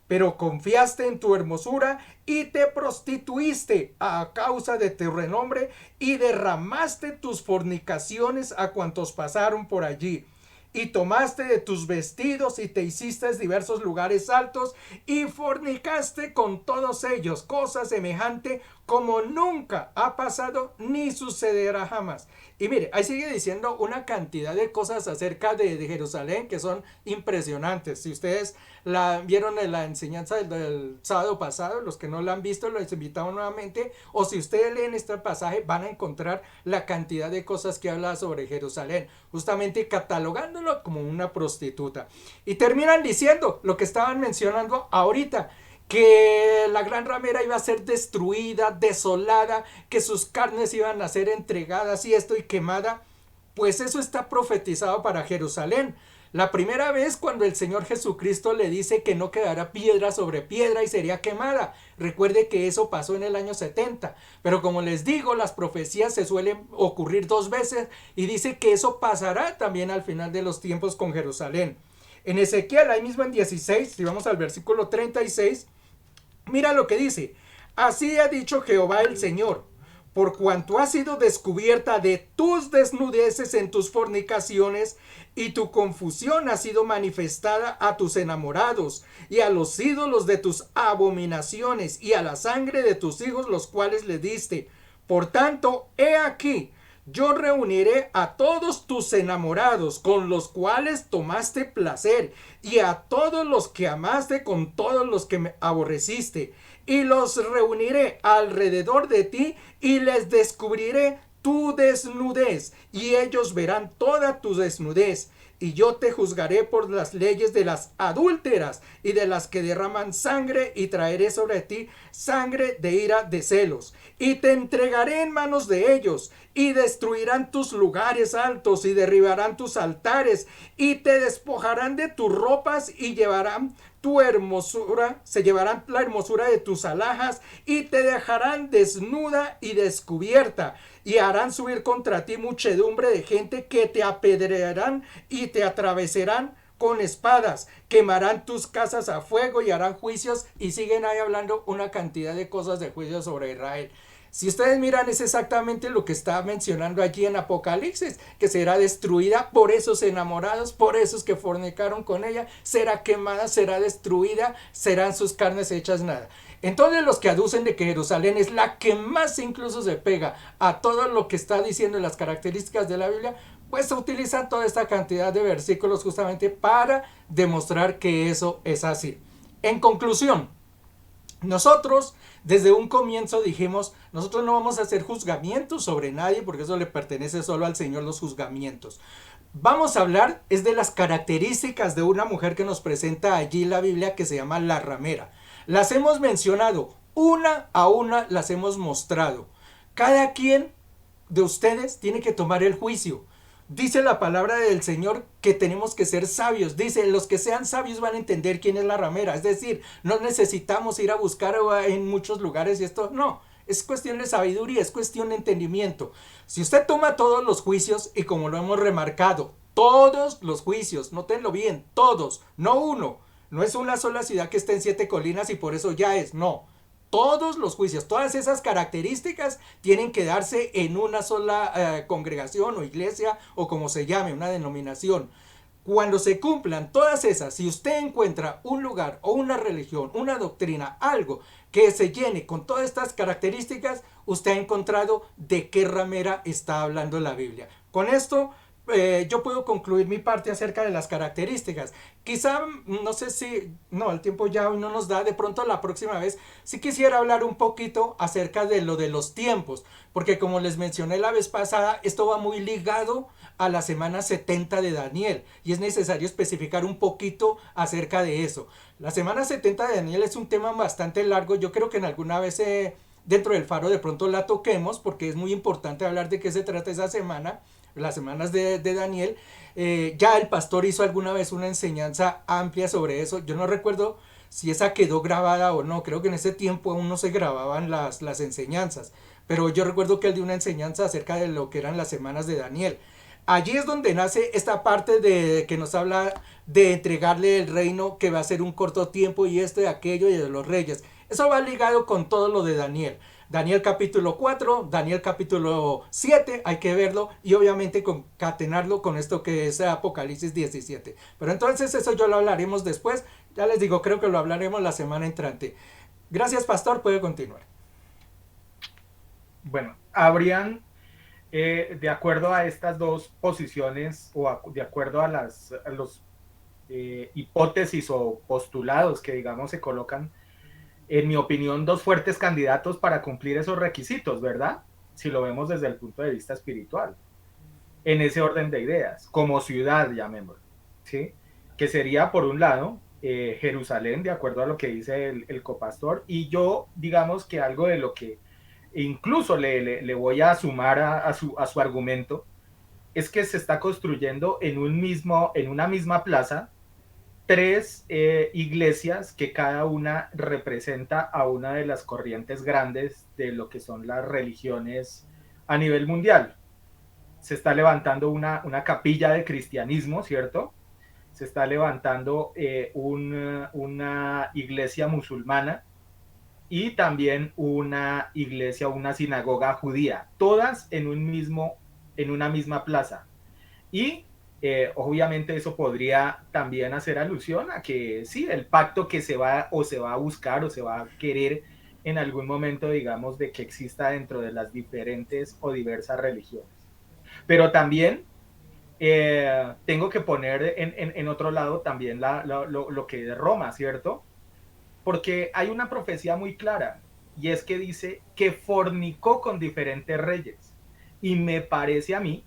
Pero confiaste en tu hermosura y te prostituiste a causa de tu renombre y derramaste tus fornicaciones a cuantos pasaron por allí. Y tomaste de tus vestidos y te hiciste diversos lugares altos y fornicaste con todos ellos, cosa semejante como nunca ha pasado ni sucederá jamás. Y mire, ahí sigue diciendo una cantidad de cosas acerca de Jerusalén que son impresionantes. Si ustedes vieron en la enseñanza del sábado pasado, los que no la han visto, los invitamos nuevamente. O si ustedes leen este pasaje, van a encontrar la cantidad de cosas que habla sobre Jerusalén, justamente catalogándolo como una prostituta. Y terminan diciendo lo que estaban mencionando ahorita, que la gran ramera iba a ser destruida, desolada, que sus carnes iban a ser entregadas y esto y quemada. Pues eso está profetizado para Jerusalén. La primera vez cuando el Señor Jesucristo le dice que no quedará piedra sobre piedra y sería quemada. Recuerde que eso pasó en el año 70. Pero como les digo, las profecías se suelen ocurrir dos veces y dice que eso pasará también al final de los tiempos con Jerusalén. En Ezequiel, ahí mismo en 16, si vamos al versículo 36, mira lo que dice. Así ha dicho Jehová el Señor, por cuanto has sido descubierta de tus desnudeces en tus fornicaciones, y tu confusión ha sido manifestada a tus enamorados, y a los ídolos de tus abominaciones, y a la sangre de tus hijos, los cuales le diste. Por tanto, he aquí, yo reuniré a todos tus enamorados con los cuales tomaste placer y a todos los que amaste con todos los que me aborreciste, y los reuniré alrededor de ti y les descubriré tu desnudez y ellos verán toda tu desnudez. Y yo te juzgaré por las leyes de las adúlteras y de las que derraman sangre, y traeré sobre ti sangre de ira de celos. Y te entregaré en manos de ellos, y destruirán tus lugares altos, y derribarán tus altares, y te despojarán de tus ropas, y llevarán tu hermosura, se llevarán la hermosura de tus alhajas y te dejarán desnuda y descubierta y harán subir contra ti muchedumbre de gente que te apedrearán y te atravesarán con espadas, quemarán tus casas a fuego y harán juicios, y siguen ahí hablando una cantidad de cosas de juicios sobre Israel. Si ustedes miran, es exactamente lo que está mencionando allí en Apocalipsis, que será destruida por esos enamorados, por esos que fornicaron con ella, será quemada, será destruida, serán sus carnes hechas nada. Entonces los que aducen de que Jerusalén es la que más incluso se pega a todo lo que está diciendo en las características de la Biblia, pues se utilizan toda esta cantidad de versículos justamente para demostrar que eso es así. En conclusión, nosotros desde un comienzo dijimos, nosotros no vamos a hacer juzgamientos sobre nadie porque eso le pertenece solo al Señor, los juzgamientos. Vamos a hablar es de las características de una mujer que nos presenta allí la Biblia, que se llama la ramera. Las hemos mencionado, una a una las hemos mostrado. Cada quien de ustedes tiene que tomar el juicio. Dice la palabra del Señor que tenemos que ser sabios. Dice, los que sean sabios van a entender quién es la ramera. Es decir, no necesitamos ir a buscar en muchos lugares y esto, no. Es cuestión de sabiduría, es cuestión de entendimiento. Si usted toma todos los juicios, y como lo hemos remarcado, todos los juicios, nótenlo bien, todos, no uno. No es una sola ciudad que esté en 7 colinas y por eso ya es, no. Todos los juicios, todas esas características tienen que darse en una sola congregación o iglesia o como se llame, una denominación. Cuando se cumplan todas esas, si usted encuentra un lugar o una religión, una doctrina, algo que se llene con todas estas características, usted ha encontrado de qué ramera está hablando la Biblia. Con esto yo puedo concluir mi parte acerca de las características. Quizá, no sé si, no, el tiempo ya no nos da, de pronto la próxima vez, sí quisiera hablar un poquito acerca de lo de los tiempos, porque como les mencioné la vez pasada, esto va muy ligado a la semana 70 de Daniel, y es necesario especificar un poquito acerca de eso. La semana 70 de Daniel es un tema bastante largo, yo creo que en alguna vez dentro del faro de pronto la toquemos, porque es muy importante hablar de qué se trata esa semana, las semanas de Daniel. Ya el pastor hizo alguna vez una enseñanza amplia sobre eso. Yo no recuerdo si esa quedó grabada o no. Creo que en ese tiempo aún no se grababan las enseñanzas. Pero yo recuerdo que él dio una enseñanza acerca de lo que eran las semanas de Daniel. Allí es donde nace esta parte de que nos habla de entregarle el reino, que va a ser un corto tiempo, y esto y aquello, y de los reyes. Eso va ligado con todo lo de Daniel. Daniel capítulo 4, Daniel capítulo 7, hay que verlo y obviamente concatenarlo con esto que es Apocalipsis 17. Pero entonces eso yo lo hablaremos después. Ya les digo, creo que lo hablaremos la semana entrante. Gracias, pastor, puede continuar. Bueno, habrían, de acuerdo a estas dos posiciones o de acuerdo a los hipótesis o postulados que digamos se colocan, en mi opinión, dos fuertes candidatos para cumplir esos requisitos, ¿verdad? Si lo vemos desde el punto de vista espiritual, en ese orden de ideas, como ciudad, llamémoslo, ¿sí? Que sería, por un lado, Jerusalén, de acuerdo a lo que dice el copastor, y yo, digamos que algo de lo que incluso le voy a sumar a su argumento, es que se está construyendo en una misma plaza, 3 iglesias que cada una representa a una de las corrientes grandes de lo que son las religiones a nivel mundial. Se está levantando una capilla de cristianismo, ¿cierto? Se está levantando una iglesia musulmana y también una iglesia, una sinagoga judía, todas en una misma plaza. Y obviamente eso podría también hacer alusión a que sí, el pacto que se va a buscar o se va a querer en algún momento, digamos, de que exista dentro de las diferentes o diversas religiones. Pero también tengo que poner en otro lado también lo que es Roma, ¿cierto? Porque hay una profecía muy clara y es que dice que fornicó con diferentes reyes. Y me parece a mí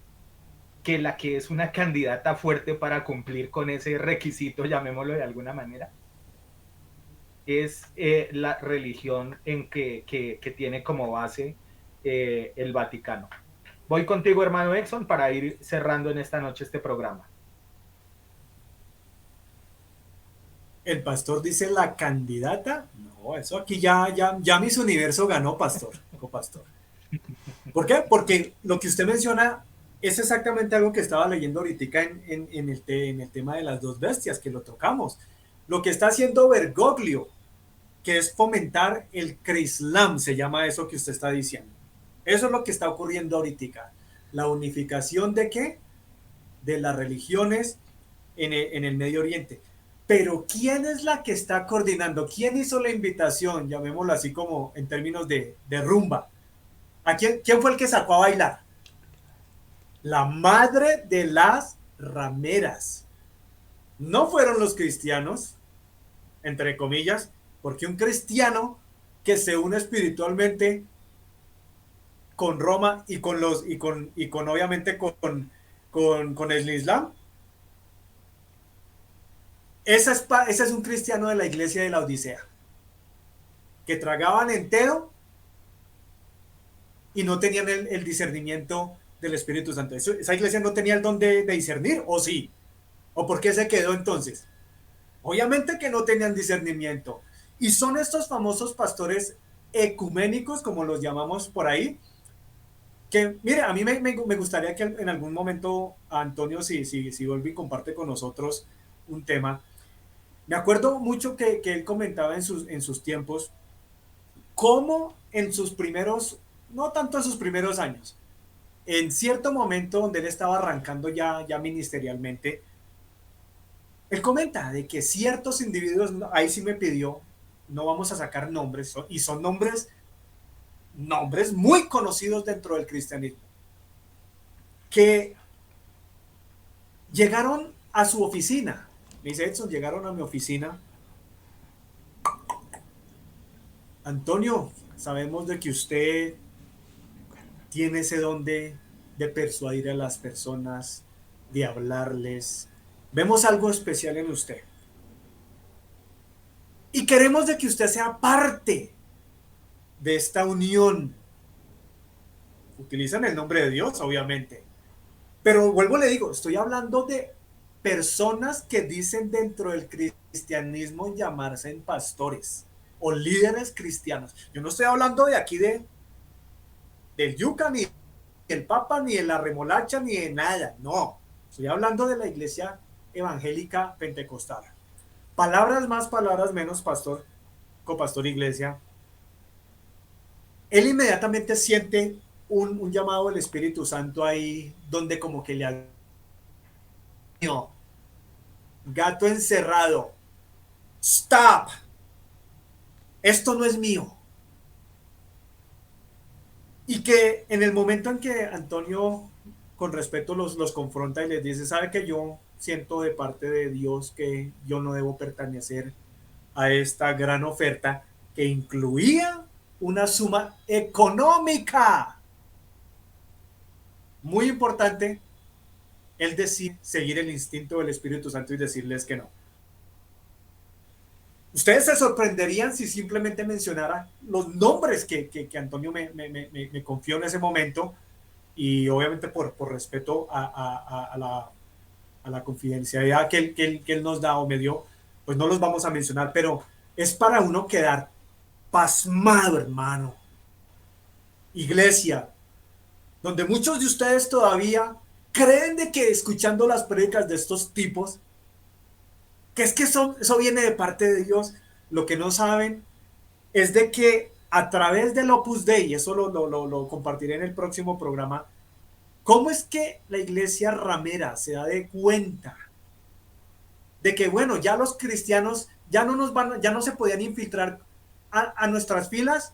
que la que es una candidata fuerte para cumplir con ese requisito, llamémoslo de alguna manera, es la religión que tiene como base el Vaticano. Voy contigo, hermano Exxon, para ir cerrando en esta noche este programa. El pastor dice la candidata. No, eso aquí ya Miss Universo ganó, pastor, copastor. ¿Por qué? Porque lo que usted menciona es exactamente algo que estaba leyendo ahorita en el tema de las dos bestias, que lo tocamos. Lo que está haciendo Bergoglio, que es fomentar el Crislam, se llama eso que usted está diciendo. Eso es lo que está ocurriendo ahorita. La unificación de qué? De las religiones en el Medio Oriente. Pero ¿quién es la que está coordinando? ¿Quién hizo la invitación? Llamémoslo así como en términos de rumba. ¿A quién fue el que sacó a bailar? La madre de las rameras. No fueron los cristianos, entre comillas, porque un cristiano que se une espiritualmente con Roma y con los y con obviamente con el Islam, ese es un cristiano de la iglesia de la Odisea, que tragaban entero y no tenían el discernimiento del Espíritu Santo. Esa iglesia no tenía el don de discernir, ¿o sí? ¿O por qué se quedó entonces? Obviamente que no tenían discernimiento. Y son estos famosos pastores ecuménicos, como los llamamos por ahí, que, mire, a mí me gustaría que en algún momento Antonio, si vuelve y comparte con nosotros un tema. Me acuerdo mucho que él comentaba en sus tiempos, cómo en sus primeros, no tanto en sus primeros años, en cierto momento donde él estaba arrancando ya ministerialmente, él comenta de que ciertos individuos, ahí sí me pidió, no vamos a sacar nombres, y son nombres muy conocidos dentro del cristianismo, que llegaron a su oficina. Me dice Edson, llegaron a mi oficina. Antonio, sabemos de que usted tiene ese don de persuadir a las personas, de hablarles. Vemos algo especial en usted. Y queremos de que usted sea parte de esta unión. Utilizan el nombre de Dios, obviamente. Pero vuelvo le digo, estoy hablando de personas que dicen dentro del cristianismo llamarse pastores o líderes cristianos. Yo no estoy hablando de aquí del yuca, ni del papa, ni de la remolacha, ni de nada. No, estoy hablando de la iglesia evangélica pentecostal. Palabras más, palabras menos, pastor, copastor iglesia. Él inmediatamente siente un llamado del Espíritu Santo ahí, donde como que le gato encerrado, stop, esto no es mío. Y que en el momento en que Antonio con respeto los confronta y les dice, sabe que yo siento de parte de Dios que yo no debo pertenecer a esta gran oferta que incluía una suma económica muy importante. Él decide seguir el instinto del Espíritu Santo y decirles que no. Ustedes se sorprenderían si simplemente mencionara los nombres que Antonio me confió en ese momento, y obviamente por respeto a la confidencialidad que él nos da o me dio, pues no los vamos a mencionar, pero es para uno quedar pasmado, hermano. Iglesia, donde muchos de ustedes todavía creen de que escuchando las prédicas de estos tipos, que es que eso viene de parte de Dios, lo que no saben es de que a través del Opus Dei, y eso lo compartiré en el próximo programa, cómo es que la iglesia ramera se da de cuenta de que, bueno, ya los cristianos ya no se podían infiltrar a nuestras filas.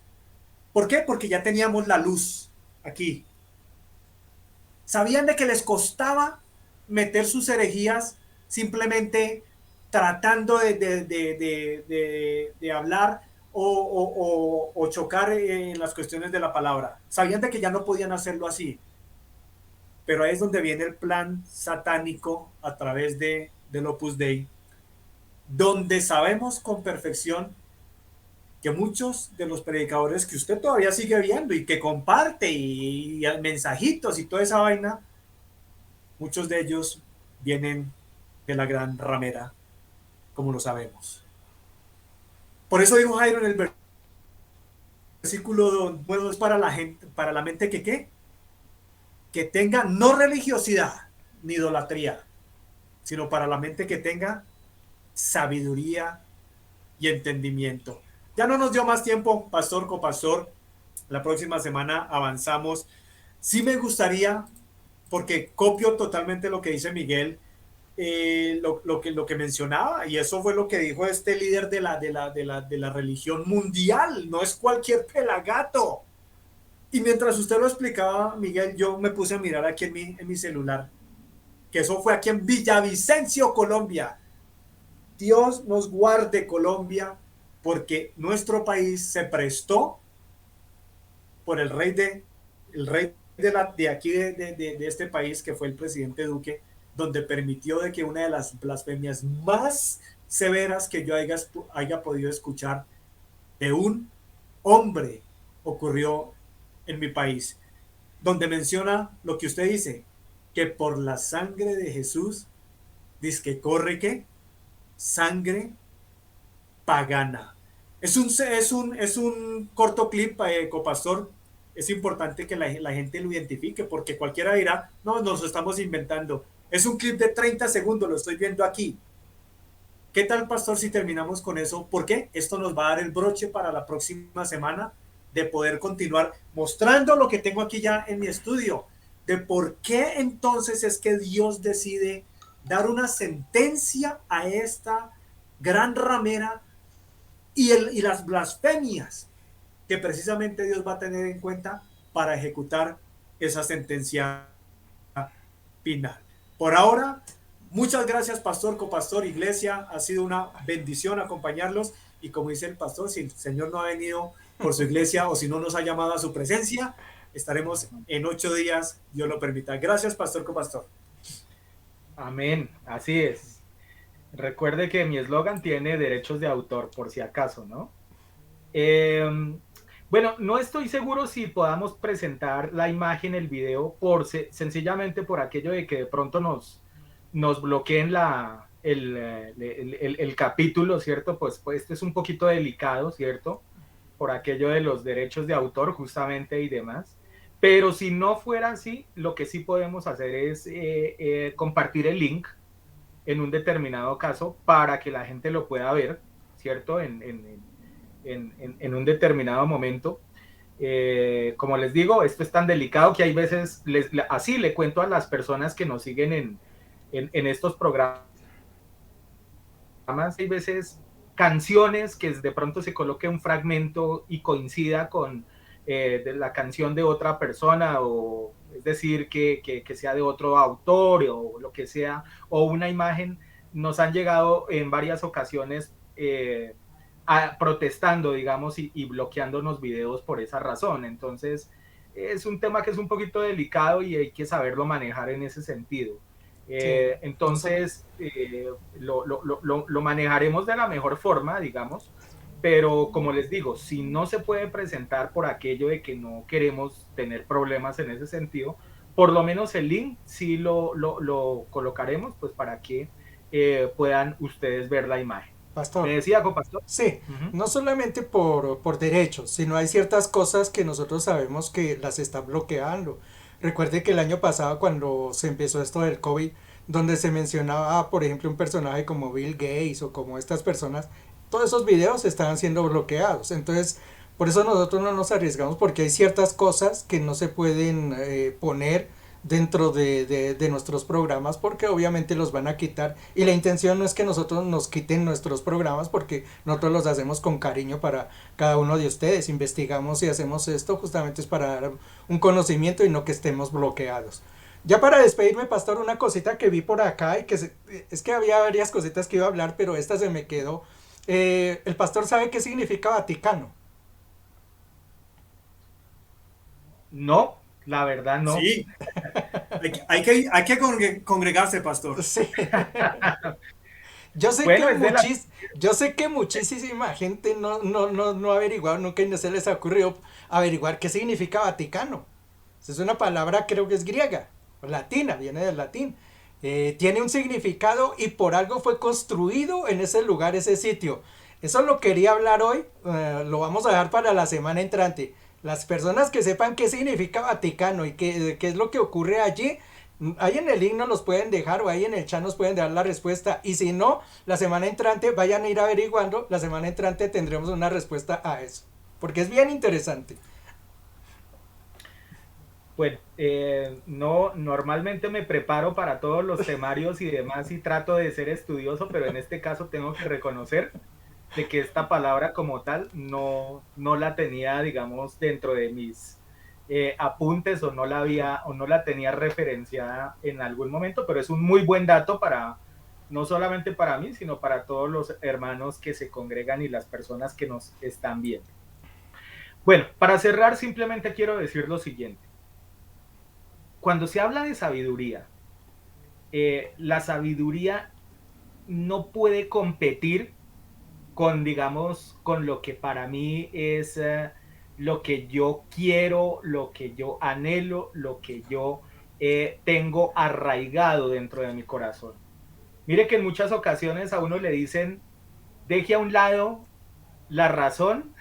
¿Por qué? Porque ya teníamos la luz aquí. Sabían de que les costaba meter sus herejías simplemente tratando de hablar o chocar en las cuestiones de la palabra. Sabían de que ya no podían hacerlo así. Pero ahí es donde viene el plan satánico a través del Opus Dei, donde sabemos con perfección que muchos de los predicadores que usted todavía sigue viendo y que comparte y mensajitos y toda esa vaina, muchos de ellos vienen de la gran ramera, como lo sabemos. Por eso dijo Jairo en el versículo, bueno, es para la gente, para la mente que ¿qué? Que tenga no religiosidad ni idolatría, sino para la mente que tenga sabiduría y entendimiento. Ya no nos dio más tiempo, pastor, copastor. La próxima semana avanzamos. Sí me gustaría, porque copio totalmente lo que dice Miguel, lo que mencionaba, y eso fue lo que dijo este líder de la religión mundial, no es cualquier pelagato. Y mientras usted lo explicaba, Miguel, yo me puse a mirar aquí en mi celular, que eso fue aquí en Villavicencio, Colombia. Dios nos guarde Colombia, porque nuestro país se prestó por el rey de aquí de este país, que fue el presidente Duque, donde permitió de que una de las blasfemias más severas que yo haya podido escuchar de un hombre ocurrió en mi país, donde menciona lo que usted dice, que por la sangre de Jesús, dice que corre ¿qué? Sangre pagana. Es un corto clip, copastor. Es importante que la gente lo identifique, porque cualquiera dirá, no, nos estamos inventando. Es un clip de 30 segundos, lo estoy viendo aquí. ¿Qué tal, pastor, si terminamos con eso? Porque esto nos va a dar el broche para la próxima semana de poder continuar mostrando lo que tengo aquí ya en mi estudio, de por qué entonces es que Dios decide dar una sentencia a esta gran ramera y las blasfemias que precisamente Dios va a tener en cuenta para ejecutar esa sentencia final. Por ahora, muchas gracias, pastor, copastor, iglesia. Ha sido una bendición acompañarlos, y como dice el pastor, si el Señor no ha venido por su iglesia o si no nos ha llamado a su presencia, estaremos en 8 días, Dios lo permita. Gracias, pastor, copastor. Amén, así es. Recuerde que mi eslogan tiene derechos de autor, por si acaso, ¿no? Bueno, no estoy seguro si podamos presentar la imagen, el video, sencillamente por aquello de que de pronto nos bloqueen el capítulo, ¿cierto? Pues este es un poquito delicado, ¿cierto? Por aquello de los derechos de autor, justamente, y demás. Pero si no fuera así, lo que sí podemos hacer es compartir el link en un determinado caso para que la gente lo pueda ver, ¿cierto? En un determinado momento. Como les digo, esto es tan delicado que hay veces, así le cuento a las personas que nos siguen en estos programas, hay veces canciones que de pronto se coloque un fragmento y coincida con de la canción de otra persona, o es decir, que sea de otro autor o lo que sea, o una imagen. Nos han llegado en varias ocasiones protestando, digamos, y bloqueándonos videos por esa razón. Entonces, es un tema que es un poquito delicado y hay que saberlo manejar en ese sentido. Entonces, lo manejaremos de la mejor forma, digamos, pero como les digo, si no se puede presentar por aquello de que no queremos tener problemas en ese sentido, por lo menos el link sí lo colocaremos, pues para que puedan ustedes ver la imagen. Pastor. ¿Me decía, copastor? Sí, no solamente por derechos, sino hay ciertas cosas que nosotros sabemos que las están bloqueando. Recuerde que el año pasado, cuando se empezó esto del COVID, donde se mencionaba, por ejemplo, un personaje como Bill Gates o como estas personas, todos esos videos estaban siendo bloqueados. Entonces, por eso nosotros no nos arriesgamos, porque hay ciertas cosas que no se pueden poner dentro de nuestros programas, porque obviamente los van a quitar, y la intención no es que nosotros nos quiten nuestros programas, porque nosotros los hacemos con cariño para cada uno de ustedes, investigamos y hacemos esto justamente es para dar un conocimiento y no que estemos bloqueados. Ya para despedirme, pastor, una cosita que vi por acá, y es que había varias cositas que iba a hablar, pero esta se me quedó. El pastor sabe qué significa Vaticano. No, la verdad no. Sí, hay que congregarse, pastor. Sí. Yo sé, bueno, yo sé que muchísima gente no ha averiguado, nunca no se les ha ocurrido averiguar qué significa Vaticano. Es una palabra, creo que es griega, latina, viene del latín. Tiene un significado y por algo fue construido en ese lugar, ese sitio. Eso lo quería hablar hoy, lo vamos a dejar para la semana entrante. Las personas que sepan qué significa Vaticano y qué es lo que ocurre allí, ahí en el link nos los pueden dejar o ahí en el chat nos pueden dar la respuesta. Y si no, la semana entrante vayan a ir averiguando, la semana entrante tendremos una respuesta a eso. Porque es bien interesante. Bueno, no, normalmente me preparo para todos los temarios y demás y trato de ser estudioso, pero en este caso tengo que reconocer de que esta palabra como tal no la tenía, digamos, dentro de mis apuntes o no la tenía referenciada en algún momento, pero es un muy buen dato para, no solamente para mí, sino para todos los hermanos que se congregan y las personas que nos están viendo. Bueno, para cerrar simplemente quiero decir lo siguiente. Cuando se habla de sabiduría, la sabiduría no puede competir con, digamos, con lo que para mí es lo que yo quiero, lo que yo anhelo, lo que yo tengo arraigado dentro de mi corazón. Mire que en muchas ocasiones a uno le dicen, deje a un lado la razón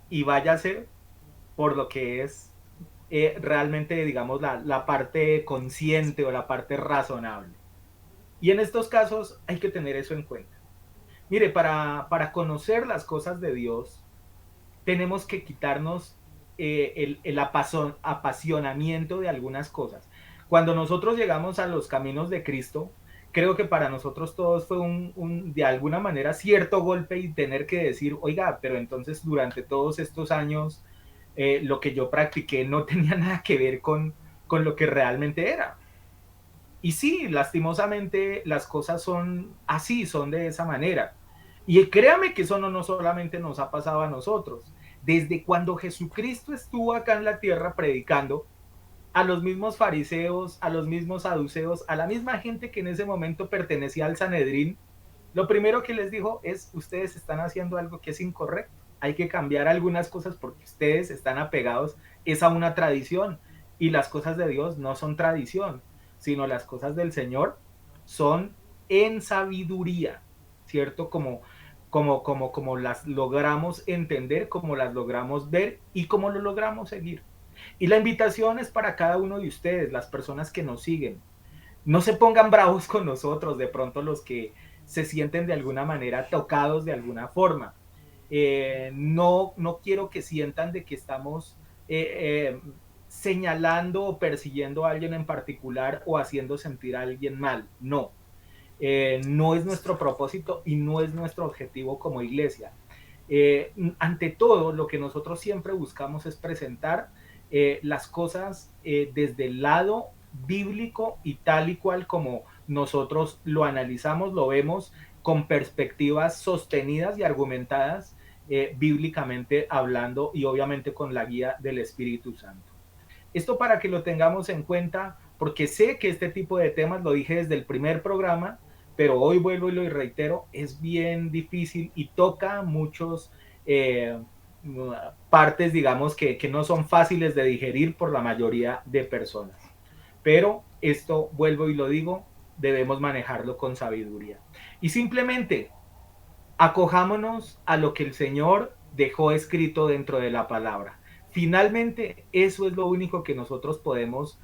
y váyase por lo que es realmente, digamos, la parte consciente o la parte razonable. Y en estos casos hay que tener eso en cuenta. Mire, para conocer las cosas de Dios, tenemos que quitarnos el apasionamiento de algunas cosas. Cuando nosotros llegamos a los caminos de Cristo, creo que para nosotros todos fue de alguna manera cierto golpe y tener que decir, oiga, pero entonces durante todos estos años lo que yo practiqué no tenía nada que ver con lo que realmente era. Y sí, lastimosamente las cosas son así, son de esa manera. Y créame que eso no solamente nos ha pasado a nosotros. Desde cuando Jesucristo estuvo acá en la tierra predicando, a los mismos fariseos, a los mismos saduceos, a la misma gente que en ese momento pertenecía al Sanedrín, lo primero que les dijo es, ustedes están haciendo algo que es incorrecto. Hay que cambiar algunas cosas porque ustedes están apegados es a una tradición y las cosas de Dios no son tradición, sino las cosas del Señor son en sabiduría, ¿cierto? Como las logramos entender, como las logramos ver y como lo logramos seguir. Y la invitación es para cada uno de ustedes, las personas que nos siguen. No se pongan bravos con nosotros, de pronto los que se sienten de alguna manera tocados de alguna forma. No quiero que sientan de que estamos señalando o persiguiendo a alguien en particular o haciendo sentir a alguien mal. No es nuestro propósito y no es nuestro objetivo como iglesia. Ante todo, lo que nosotros siempre buscamos es presentar las cosas desde el lado bíblico y tal y cual como nosotros lo analizamos, lo vemos con perspectivas sostenidas y argumentadas bíblicamente hablando y obviamente con la guía del Espíritu Santo. Esto para que lo tengamos en cuenta, porque sé que este tipo de temas, lo dije desde el primer programa, pero hoy vuelvo y lo reitero, es bien difícil y toca muchos partes, digamos, que no son fáciles de digerir por la mayoría de personas. Pero esto, vuelvo y lo digo, debemos manejarlo con sabiduría. Y simplemente acojámonos a lo que el Señor dejó escrito dentro de la palabra. Finalmente, eso es lo único que nosotros podemos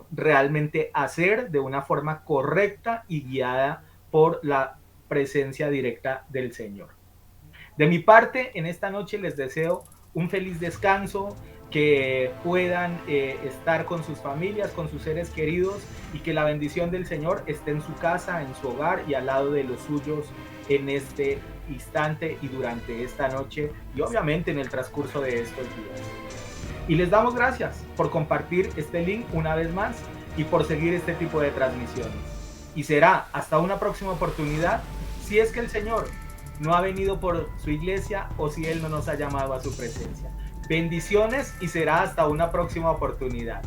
realmente hacer de una forma correcta y guiada por la presencia directa del Señor. De mi parte, en esta noche les deseo un feliz descanso, que puedan estar con sus familias, con sus seres queridos y que la bendición del Señor esté en su casa, en su hogar y al lado de los suyos en este instante y durante esta noche y obviamente en el transcurso de estos días. Y les damos gracias por compartir este link una vez más y por seguir este tipo de transmisiones. Y será hasta una próxima oportunidad si es que el Señor no ha venido por su iglesia o si Él no nos ha llamado a su presencia. Bendiciones y será hasta una próxima oportunidad.